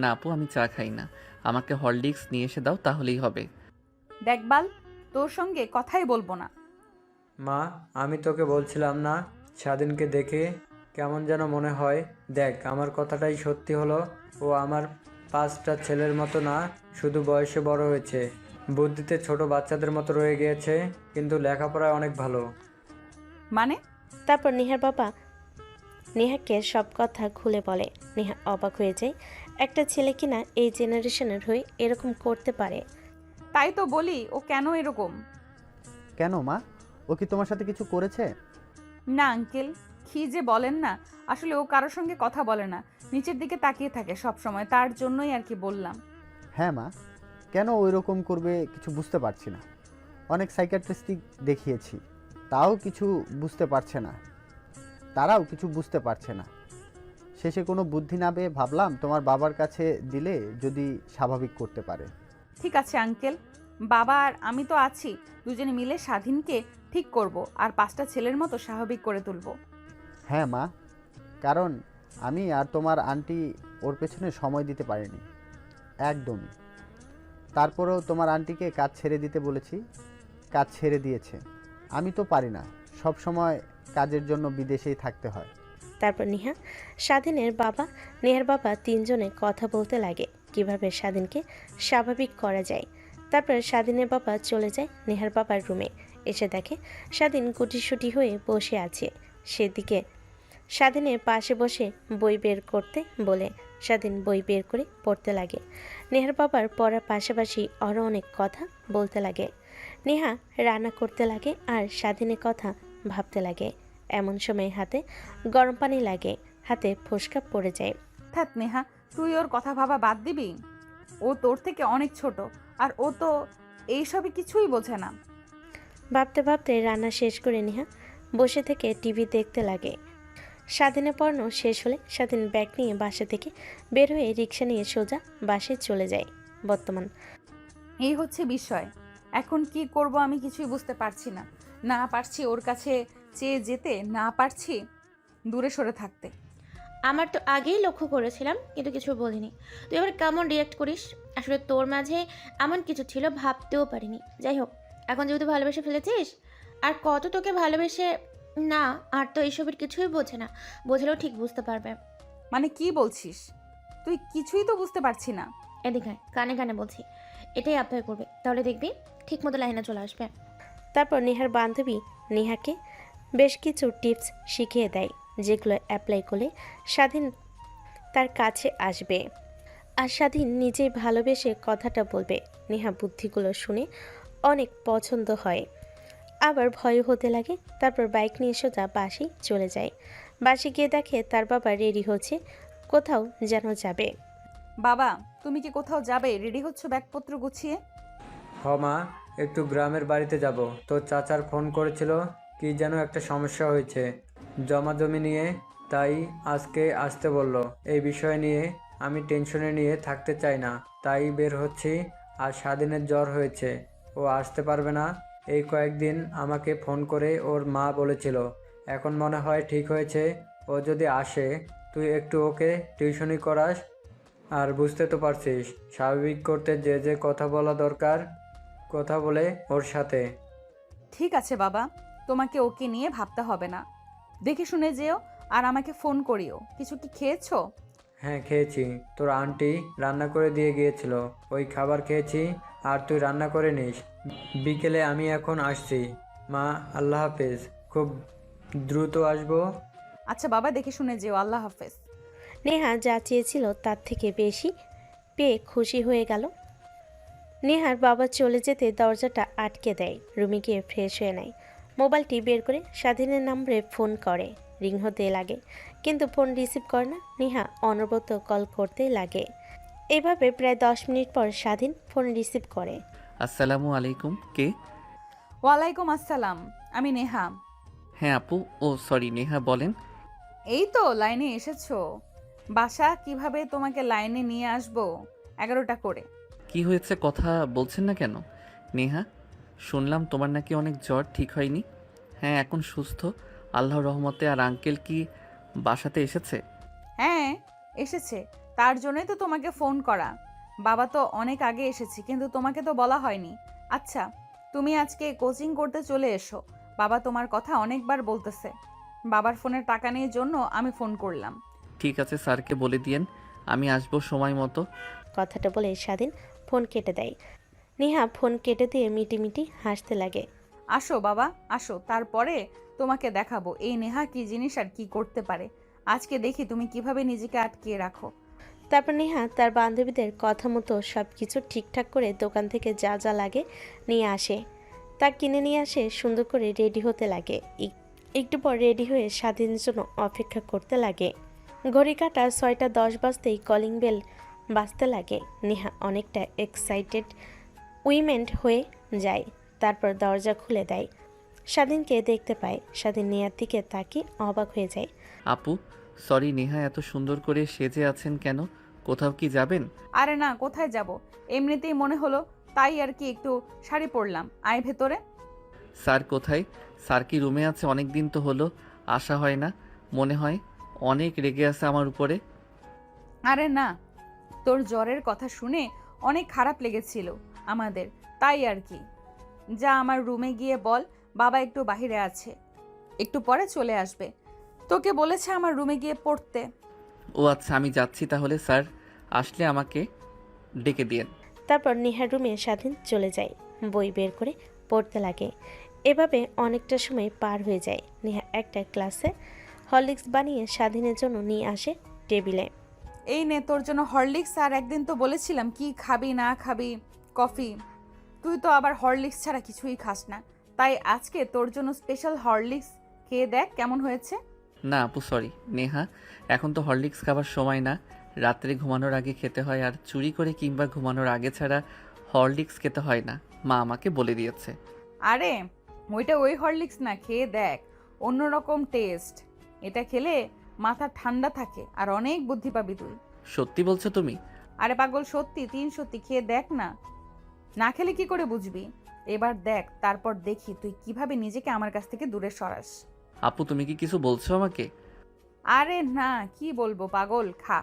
না আপু, আমি চা খাই না, আমাকে হরলিক্স নিয়ে এসে দাও তাহলেই হবে। দেখবাল, তোর সঙ্গে কথাই বলবো না। মা, আমি তোকে বলছিলাম না, স্বাধীনকে দেখে কেমন যেন মনে হয়। দেখ, আমার কথাটাই সত্যি হলো। ও আমার 5টা ছেলের মতো না, শুধু বয়সে বড় হয়েছে, বুদ্ধিতে ছোট বাচ্চাদের মতো রয়ে গিয়েছে, কিন্তু লেখাপড়ায় অনেক ভালো। মানে? তারপর নেহার বাবা নেহাকে সব কথা খুলে বলে। নেহা অবাক হয়ে যায়, একটা ছেলে কিনা এই জেনারেশনের হয়ে এরকম করতে পারে। তাই তো বলি, ও কেন এরকম? কেন মা, ও কি তোমার সাথে কিছু করেছে? না আঙ্কেল, কি যে বলেন না, আসলে ও কারোর সঙ্গে কথা বলে না, নিচের দিকে তাকিয়ে থাকে সব সময়, তার জন্যই আর কি বললাম। হ্যাঁ মা, কেন ওই রকম করবে কিছু বুঝতে পারছি না। অনেক সাইকিয়াট্রিস্টিক দেখিয়েছি, তারাও কিছু বুঝতে পারছে না। শেষে কোনো বুদ্ধি না পেয়ে ভাবলাম তোমার বাবার কাছে দিলে যদি স্বাভাবিক করতে পারে। ঠিক আছে আঙ্কেল, বাবা আর আমি তো আছি, দুজনে মিলে স্বাধীনকে ঠিক করব আর 5টা ছেলের মতো স্বাভাবিক করে তুলব। হ্যাঁ মা, কারণ আমি আর তোমার আন্টি ওর পেছনে সময় দিতে পারিনি একদমই। তারপরেও তোমার আন্টিকে কাজ ছেড়ে দিতে বলেছি, কাজ ছেড়ে দিয়েছে। আমি তো পারি না, সব সময় কাজের জন্য বিদেশেই থাকতে হয়। তারপর নেহার বাবা তিনজনে কথা বলতে লাগে কিভাবে স্বাধীনকে স্বাভাবিক করা যায়। তারপর স্বাধীনের বাবা চলে যায় নেহার বাবার রুমে, এসে দেখে স্বাধীন গুটিসুটি হয়ে বসে আছে। সেদিকে স্বাধীনের পাশে বসে বই বের করতে বলে স্বাধীন বই বের করে পড়তে লাগে। নেহার বাবার পড়ার পাশাপাশি আরও অনেক কথা বলতে লাগে। নেহা রান্না করতে লাগে আর স্বাধীনের কথা ভাবতে লাগে। এমন সময় হাতে গরম পানি লাগে, হাতে ফোসকা পড়ে যায়। থাক নেহা, তুই ওর কথা ভাবা বাদ দিবি। ও তোর থেকে অনেক ছোট, আর ও তো এইসবই কিছুই বোঝে না। ভাবতে ভাবতে রান্না শেষ করে নেহা বসে থেকে টিভি দেখতে লাগে। স্বাধীনের পড়ানো শেষ হলে স্বাধীন ব্যাগ নিয়ে বাসা থেকে বের হয়ে রিক্সা নিয়ে সোজা বাসায় চলে যায়। বর্তমান এই হচ্ছে বিষয়, এখন কি করব আমি কিছুই বুঝতে পারছি না। না পারছি ওর কাছে চেয়ে যেতে, না পারছি দূরে সরে থাকতে। আমার তো আগেই লক্ষ্য করেছিলাম, কিন্তু কিছু বলিনি। তুই এবার কেমন রিয়াক্ট করিস? আসলে তোর মাঝে এমন কিছু ছিল ভাবতেও পারিনি। যাই হোক, এখন যেহেতু ভালোবেসে ফেলেছিস, আর কত তোকে ভালোবেসে না, আর তো এইসবের কিছুই বোঝে না, বোঝালেও ঠিক বুঝতে পারবে। মানে কি বলছিস তুই? কিছুই তো বুঝতে পারছি না। এদিকে আয়, কানে কানে বলছি, এটাই অ্যাপ্লাই করবে, তাহলে দেখবি ঠিক মতো লাইনে চলে আসবে। তারপর নেহার বান্ধবী নেহাকে বেশ কিছু টিপস শিখিয়ে দেয়। যেগুলো অ্যাপ্লাই করলে স্বাধীন তার কাছে আসবে আর স্বাধীন নিজেই ভালোবেসে কথাটা বলবে। নেহা বুদ্ধিগুলো শুনে অনেক পছন্দ হয়, আবার ভয় হতে লাগে। তারপর বাইক নিয়ে সোজা বাসে চলে যায়। বাসে গিয়ে দেখে তার বাবা রেডি হচ্ছে, কোথাও যেন যাবে। বাবা, তুমি কি কোথাও যাবে? রেডি হচ্ছ ব্যাগপত্র গুছিয়ে? মা, একটু গ্রামের বাড়িতে যাব। তোর চাচার ফোন করেছিল, কি যেন একটা সমস্যা হয়েছে জমি নিয়ে, তাই আজকে আসতে বলল। এই বিষয় নিয়ে আমি টেনশনে নিয়ে থাকতে চাই না, তাই বের হচ্ছি। আর স্বাধীনের জ্বর হয়েছে, ও আসতে পারবে না। এই কয়েকদিন আমাকে ফোন করে ওর মা বলেছিল। এখন মনে হয় ঠিক হয়েছে। ও যদি আসে, তুই একটু ওকে টিউশনি করাস। আর বুঝতে তো পারছিস, স্বাভাবিক করতে যে যে কথা বলা দরকার কথা বলে ওর সাথে। ঠিক আছে বাবা, তোমাকে ওকে নিয়ে ভাবতে হবে না। দেখে শুনে যেও আর আমাকে ফোন করিও। কিছু কি খেয়েছো? হ্যাঁ, খেয়েছি। তোর আন্টি রান্না করে দিয়ে গিয়েছিল, ওই খাবার খেয়েছি। আর তুই রান্না করে নিস। বিকেলে আমি এখন আসছি। মা, আল্লাহ হাফেজ। খুব দ্রুত আসবো। আচ্ছা বাবা, দেখে শুনে যেও। আল্লাহ হাফেজ। নেহা যা চেয়েছিল তার থেকে বেশি পেয়ে খুশি হয়ে গেল। নেহার বাবা চলে যেতে দরজাটা আটকে দেয়। রুমে গিয়ে ফ্রেশ হয়ে নেয়। মোবাইলটি বের করে স্বাধীনের নম্বরে ফোন করে। রিং হতে লাগে, কিন্তু ফোন রিসিভ করে না। নেহা অনবরত কল করতে লাগে। এভাবে প্রায় 10 মিনিট পর স্বাধীন ফোন রিসিভ করে। আসসালামু আলাইকুম, কে? ওয়ালাইকুম আসসালাম, আমি নেহা। হ্যাঁ আপু, ও সরি নেহা, বলেন। এই তো লাইনে এসেছো। বাসা কিভাবে তোমাকে লাইনে নিয়ে আসবো 11টা করে। কি হয়েছে, কথা বলছেন না কেন? নেহা, শুনলাম তোমার নাকি অনেক জ্বর, ঠিক হয়নি? হ্যাঁ, এখন সুস্থ আল্লাহর রহমতে। আর আঙ্কেল কি বাসাতে এসেছে? হ্যাঁ এসেছে, তার জন্যই তো তোমাকে ফোন করা। বাবা তো অনেক আগে এসেছি, কিন্তু তোমাকে তো বলা হয়নি। আচ্ছা, তুমি আজকে কোচিং করতে চলে এসো। বাবা তোমার কথা অনেকবার বলতেছে। বাবার ফোনের টাকা নিয়ে জন্য আমি ফোন করলাম। ঠিক আছে, স্যারকে বলে দিয়েন আমি আসবো সময় মতো। কথাটা বলে স্বাধীন ফোন কেটে দেয়। নেহা ফোন কেটে দিয়ে মিটিমিটি হাসতে লাগে। আসো বাবা, আসো, তারপরে তোমাকে দেখাবো এই নেহা কি জিনিস আর কি করতে পারে। আজকে দেখি তুমি কিভাবে নিজেকে আটকিয়ে রাখো। তারপর নেহা তার বান্ধবীদের কথা মতো সব কিছু ঠিকঠাক করে দোকান থেকে যা যা লাগে নিয়ে আসে। তা কিনে নিয়ে আসে, সুন্দর করে রেডি হতে লাগে। একটু পর রেডি হয়ে স্বাধীনের জন্য অপেক্ষা করতে লাগে। ঘড়ি কাটা 6টা 10 বাজতেই কলিং বেল বাজতে লাগে। নেহা অনেকটা এক্সাইটেড উইমেন্ট হয়ে যায়। তারপর দরজা খুলে দেয়। স্বাধীনকে দেখতে পায়। স্বাধীন নেহার দিকে তাকিয়ে অবাক হয়ে যায়। আপু সরি, নেহা এত সুন্দর করে সেজে আছেন কেন? কোথাও কি যাবেন? আরে না, কোথায় যাব, এমনিতেই মনে হলো তাই আর কি একটু শাড়ি পরলাম। আয় ভেতরে। স্যার কোথায়? স্যার কি রুমে আছে? অনেক দিন তো হলো আসা হয় না, মনে হয় অনেক রেগে আছে আমার উপরে। আরে না, তোর জ্বরের কথা শুনে অনেক খারাপ লেগেছিল আমাদের, তাই আর কি। যা আমার রুমে গিয়ে বল বাবা একটু বাইরে আছে, একটু পরে চলে আসবে। তোকে বলেছে আমার রুমে গিয়ে পড়তে। ও আচ্ছা, আমি যাচ্ছি তাহলে। স্যার আসলে আমাকে ডেকে দিয়েন। তারপর নেহার রুমে স্বাধীন চলে যায়। বই বের করে পড়তে লাগে। এভাবে অনেকটা সময় পার হয়ে যায়। নেহা একটা ক্লাসে হরলিক্স বানিয়ে স্বাধীনের জন্য নিয়ে আসে টেবিলে। এই নে তোর জন্য হরলিক্স। আর একদিন তো বলেছিলাম কি খাবি না খাবি, কফি। তুই তো আবার হরলিক্স ছাড়া কিছুই খাস না, তাই আজকে তোর জন্য স্পেশাল হরলিক্স খেয়ে দেখ কেমন হয়েছে। না আপু সরি নেহা, এখন তো হরলিক্স খাবার সময় না। রাত্রে ঘুমানোর আগে খেতে হয়, আর চুরি করে কিংবা ঘুমানোর আগে ছাড়া হরলিক্স খেতে হয় না, মা আমাকে বলে দিয়েছে। আরে ওইটা ওই হরলিক্স না, খেয়ে দেখ, অন্যরকম টেস্ট। এটা খেলে মাথা ঠান্ডা থাকে আর অনেক বুদ্ধি পাবি তুই। সত্যি বলছো তুমি? আরে পাগল, সত্যি, সত্যি, খেয়ে দেখ না। না খেলে কি করে বুঝবি? এবার দেখ, তারপর দেখি তুই কিভাবে নিজেকে আমার কাছ থেকে দূরে সরাস। আপু তুমি কি কিছু বলছো আমাকে? আরে না, কি বলবো পাগল, খা।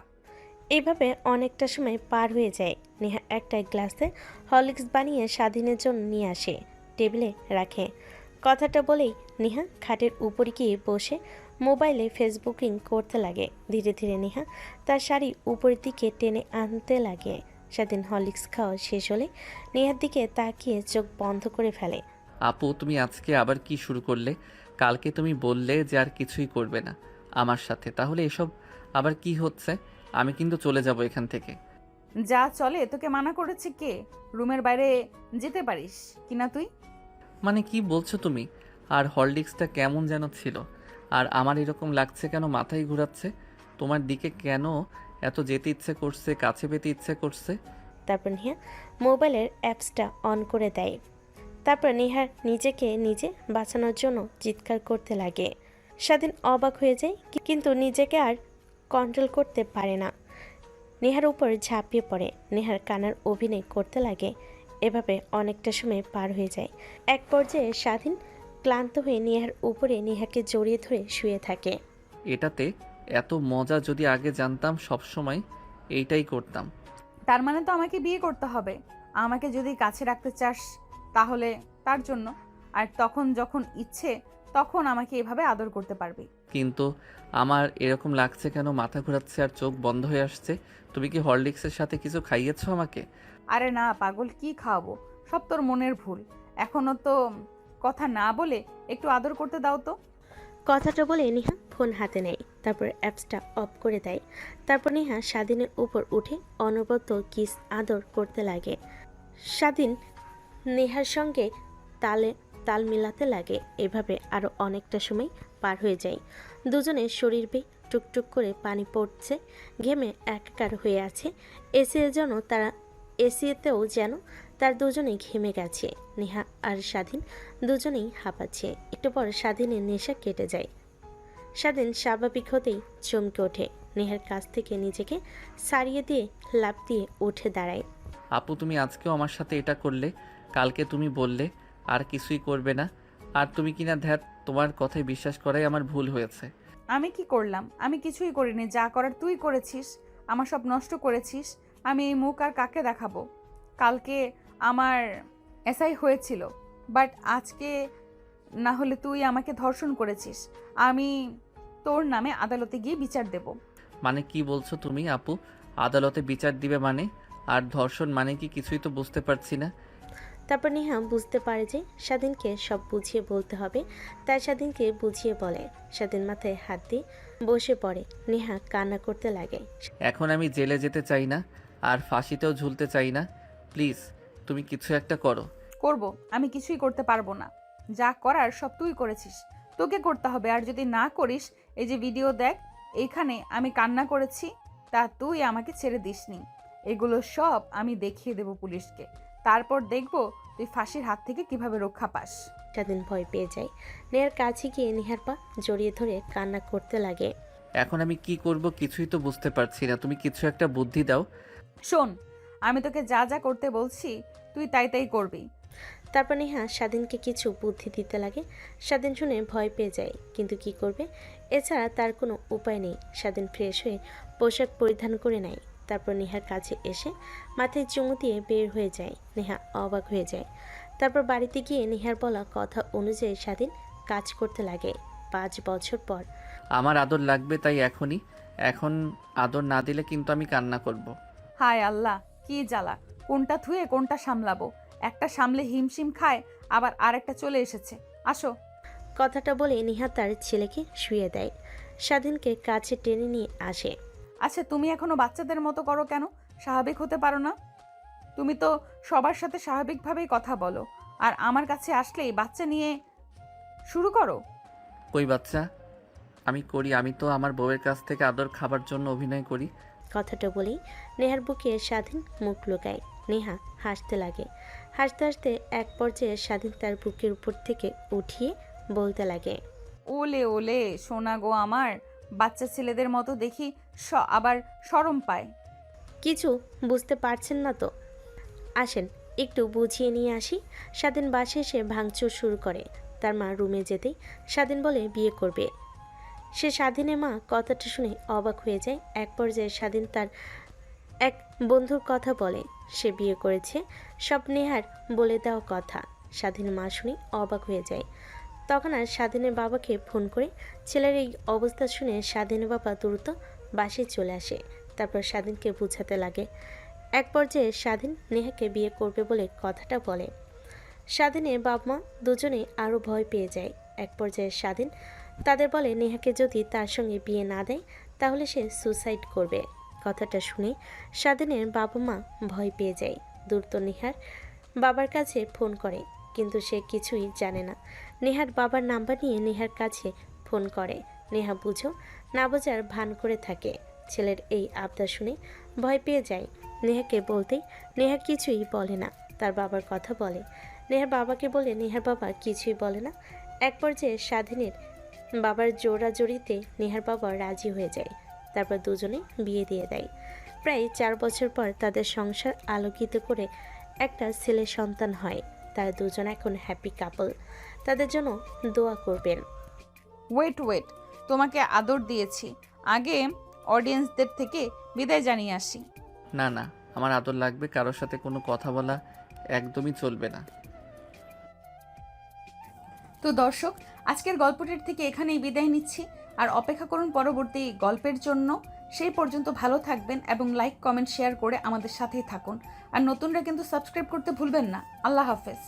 এইভাবে অনেকটা সময় পার হয়ে যায়। নেহা একটা গ্লাসে হরলিক্স বানিয়ে স্বাধীনের জন্য নিয়ে আসে, টেবিলে রাখে। কথাটা বলেই নেহা খাটের উপরে গিয়ে বসে মোবাইলে ফেসবুকিং করতে লাগে। ধীরে ধীরে নেহা তার শাড়ি উপরের দিকে টেনে আনতে লাগে। স্বাধীন হরলিক্স খাওয়া শেষ হলে নেহার দিকে তাকিয়ে চোখ বন্ধ করে ফেলে। আপু তুমি আজকে আবার কি শুরু করলে? কালকে তুমি বললে যে আর কিছুই করবে না, আমার সাথে। তাহলে এসব আবার কি হচ্ছে? আমি কিন্তু চলে যাব এখান থেকে। যা চলে, তোকে মানা করেছে কে? রুমের বাইরে যেতে পারিস কিনা তুই? মানে কি বলছো তুমি? আর হরলিক্সটা কেমন যেন ছিল। আর আমার এরকম লাগছে কেন, মাথায় ঘোরাচ্ছে। তোমার দিকে কেন এত যেতে ইচ্ছে করছে, কাছে পেতে ইচ্ছে করছে? তারপর নেহা মোবাইলের অ্যাপসটা অন করে দেয়। তারপর নেহার নিজেকে নিজে বাঁচানোর জন্য চিৎকার করতে লাগে। স্বাধীন অবাক হয়ে যায়, কিন্তু নিজেকে আর কন্ট্রোল করতে পারে না। নেহার উপর ঝাঁপিয়ে পড়ে, নেহার কানার অভিনয় করতে লাগে। এভাবে অনেকটা সময় পার হয়ে যায়। এক পর্যায়ে স্বাধীন ক্লান্ত হয়ে নেহার উপরে নেহাকে জড়িয়ে ধরে শুয়ে থাকে। এটাতে এত মজা যদি আগে জানতাম, সব সময় এইটাই করতাম। তার মানে তো আমাকে বিয়ে করতে হবে। আমাকে যদি কাছে রাখতে চাস তাহলে তার জন্য, আর তখন যখন ইচ্ছে তখন আমাকে এভাবে আদর করতে পারবি। কিন্তু আমার এরকম লাগছে কেন, মাথা ঘোরাচ্ছে আর চোখ বন্ধ হয়ে আসছে। তুমি কি হরলিক্সের সাথে কিছু খাইয়েছো আমাকে? আরে না পাগল, কি খাওয়াবো? সব তোর মনের ভুল। এখনো তো কথা না বলে একটু আদর করতে দাও তো। কথাটা বলে নেহা ফোন হাতে নেয়, তারপর অ্যাপসটা অফ করে দেয়। তারপর নেহা স্বাধীনের উপর উঠে অনবরত কিস আদর করতে লাগে। স্বাধীন নেহার সঙ্গে তাল মিলাতে লাগে। এভাবে আরও অনেকটা সময় পার হয়ে যায়। দুজনের শরীর বেয়ে টুকটুক করে পানি পড়ছে, ঘেমে একাকার হয়ে আছে। এসিতেও যেন তার দুজনেই ঘেমে গেছে। নেহা আর স্বাধীন দুজনেই হাঁপাচ্ছে। একটু পর স্বাধীনের নেশা কেটে যায়। স্বাধীন স্বাভাবিক হতেই চমকে ওঠে। নেহার কাছ থেকে নিজেকে সারিয়ে দিয়ে লাফ দিয়ে উঠে দাঁড়ায়। আপু, তুমি আজকেও আমার সাথে এটা করলে? কালকে তুমি বললে আর কিছুই করবে না। আর তুমি কিনা ধ্যাত, তোমার কথায় বিশ্বাস করাই আমার ভুল হয়েছে। আমি কি করলাম? আমি কিছুই করিনি। যা করার তুই করেছিস, আমার সব নষ্ট করেছিস। আমি এই মুখ আর কাকে দেখাবো? কালকে আমার এসআই হয়েছিল, বাট আজকে না হলে তুই আমাকে ধর্ষণ করেছিস। আমি তোর নামে আদালতে গিয়ে বিচার দেব। মানে কি বলছো তুমি আপু? আদালতে বিচার দিবে মানে? আর ধর্ষণ মানে কি? কিছুই তো বুঝতে পারছি না। তারপর নেহা বুঝতে পারে যে স্বাধীনকে সব বুঝিয়ে বলতে হবে, তাই স্বাধীনকে বুঝিয়ে বলে। স্বাধীন মাথায় হাত দিয়ে বসে পড়ে। নেহা কান্না করতে লাগে। এখন আমি জেলে যেতে চাই না, আর ফাঁসিতেও ঝুলতে চাই না। প্লিজ তুমি কিছু একটা করো। করব? আমি কিছুই করতে পারবো না। যা করার সব তুই করেছিস, তোকে করতে হবে। আর যদি না করিস, এই যে ভিডিও দেখ, এইখানে আমি কান্না করেছি, তা তুই আমাকে ছেড়ে দিসনি। এগুলো সব আমি দেখিয়ে দেব পুলিশকে। তারপর দেখব তুই ফাঁসির হাত থেকে কিভাবে রক্ষা পাস। স্বাধীন ভয় পেয়ে যায়। নেহার কাছে গিয়ে নেহার পা জড়িয়ে ধরে কান্না করতে লাগে। এখন আমি কি করব কিছুই তো বুঝতে পারছি না। তুমি কিছু একটা বুদ্ধি দাও। শোন, আমি তোকে যা যা করতে বলছি তুই তাই তাই করবি। তারপর নেহা স্বাধীনকে কিছু বুদ্ধি দিতে লাগে। স্বাধীন শুনে ভয় পেয়ে যায়, কিন্তু কি করবে? এছাড়া তার কোনো উপায় নেই। স্বাধীন ফ্রেশ হয়ে পোশাক পরিধান করে নেয়। তারপর নেহার কাছে এসে মাথায় চুমু দিয়ে বের হয়ে যায়। নেহা অবাক হয়ে যায়। তারপর বাড়িতে গিয়ে নেহার বলা কথা অনুযায়ী স্বাধীন কাজ করতে লাগে। 5 বছর পর। আমার আদর লাগবে, তাই এখনই। এখন আদর না দিলে কিন্তু আমি কান্না করব। হায় আল্লাহ, কি জ্বালা! কোনটা থুয়ে কোনটা সামলাবো? একটা সামলে হিমশিম খায়, আবার আরেকটা চলে এসেছে। আসো। কথাটা বলে নেহা তার ছেলেকে শুয়ে দেয়। স্বাধীনকে কাছে টেনে নিয়ে আসে। আচ্ছা, তুমি এখনো বাচ্চাদের মতো করো কেন? স্বাভাবিক হতে পারো না? তুমি তো সবার সাথে স্বাভাবিকভাবেই কথা বলো, আর আমার কাছে আসলেই বাচ্চা নিয়ে শুরু করো। কই বাচ্চা? আমি করি। আমি তো আমার বউয়ের কাছ থেকে আদর খাবার জন্য অভিনয় করি। কথাটা বলেই নেহার বুকে স্বাধীন মুখ লুকায়। নেহা হাসতে লাগে। হাসতে হাসতে এক পর্যায়ে স্বাধীন তার বুকের উপর থেকে উঠিয়ে বলতে লাগে, ওলে ওলে সোনা গো আমার, বাচ্চা ছেলেদের মতো দেখি আবার শরম পায়। কিছু বুঝতে পারছেন না তো? আসেন একটু বুঝিয়ে নিয়ে আসি। স্বাধীন বাসে এসে ভাঙচুর শুরু করে। তার মা রুমে যেতেই স্বাধীন বলে বিয়ে করবে। সে স্বাধীনের মা কথাটা শুনে অবাক হয়ে যায়। এক পর্যায়ে স্বাধীন তার এক বন্ধুর কথা বলে সে বিয়ে করেছে, সব নেহার বলে দেওয়া কথা। স্বাধীন মা শুনে অবাক হয়ে যায়। তখন আর স্বাধীনের বাবাকে ফোন করে ছেলের এই অবস্থা শুনে স্বাধীনের বাবা দ্রুত বাসায় চলে আসে। তারপর স্বাধীনকে বুঝাতে লাগে। এক পর্যায়ে স্বাধীন নেহাকে বিয়ে করবে বলে কথাটা বলে। স্বাধীনের বাবা মা দুজনেই আরও ভয় পেয়ে যায়। এক পর্যায়ে স্বাধীন তাদের বলে নেহাকে যদি তার সঙ্গে বিয়ে না দেয় তাহলে সে সুসাইড করবে। কথাটা শুনে স্বাধীনের বাবা মা ভয় পেয়ে যায়। দ্রুত নেহার বাবার কাছে ফোন করে, কিন্তু সে কিছুই জানে না। নেহার বাবার নাম্বার নিয়ে নেহার কাছে ফোন করে। নেহা বুঝো না বোঝার ভান করে থাকে। ছেলের এই আবদার শুনে ভয় পেয়ে যায়। নেহাকে বলতেই নেহা কিছুই বলে না, তার বাবার কথা বলে। নেহার বাবাকে বলে নেহার বাবা কিছুই বলে না। এক পর্যায়ে স্বাধীনের বাবার জোরাজোরিতে নেহার বাবা রাজি হয়ে যায়। তারপর দুজনে বিয়ে দিয়ে দেয়। প্রায় 4 বছর পর তাদের সংসার আলোকিত করে একটা ছেলে সন্তান হয়। তারা দুজন এখন হ্যাপি কাপল। তাদের জন্য দোয়া করবেন। ওয়েট, তোমাকে আদর দিয়েছি, আগে অডিয়েন্সদের থেকে বিদায় জানিয়ে আসি। না না, আমার আদর লাগবে, কারোর সাথে কোনো কথা বলা একদমই চলবে না। তো দর্শক, আজকের গল্পটির থেকে এখানেই বিদায় নিচ্ছি, আর অপেক্ষা করুন পরবর্তী গল্পের জন্য। সেই পর্যন্ত ভালো থাকবেন এবং লাইক, কমেন্ট, শেয়ার করে আমাদের সাথেই থাকুন। আর নতুনরা কিন্তু সাবস্ক্রাইব করতে ভুলবেন না। আল্লাহ হাফেজ।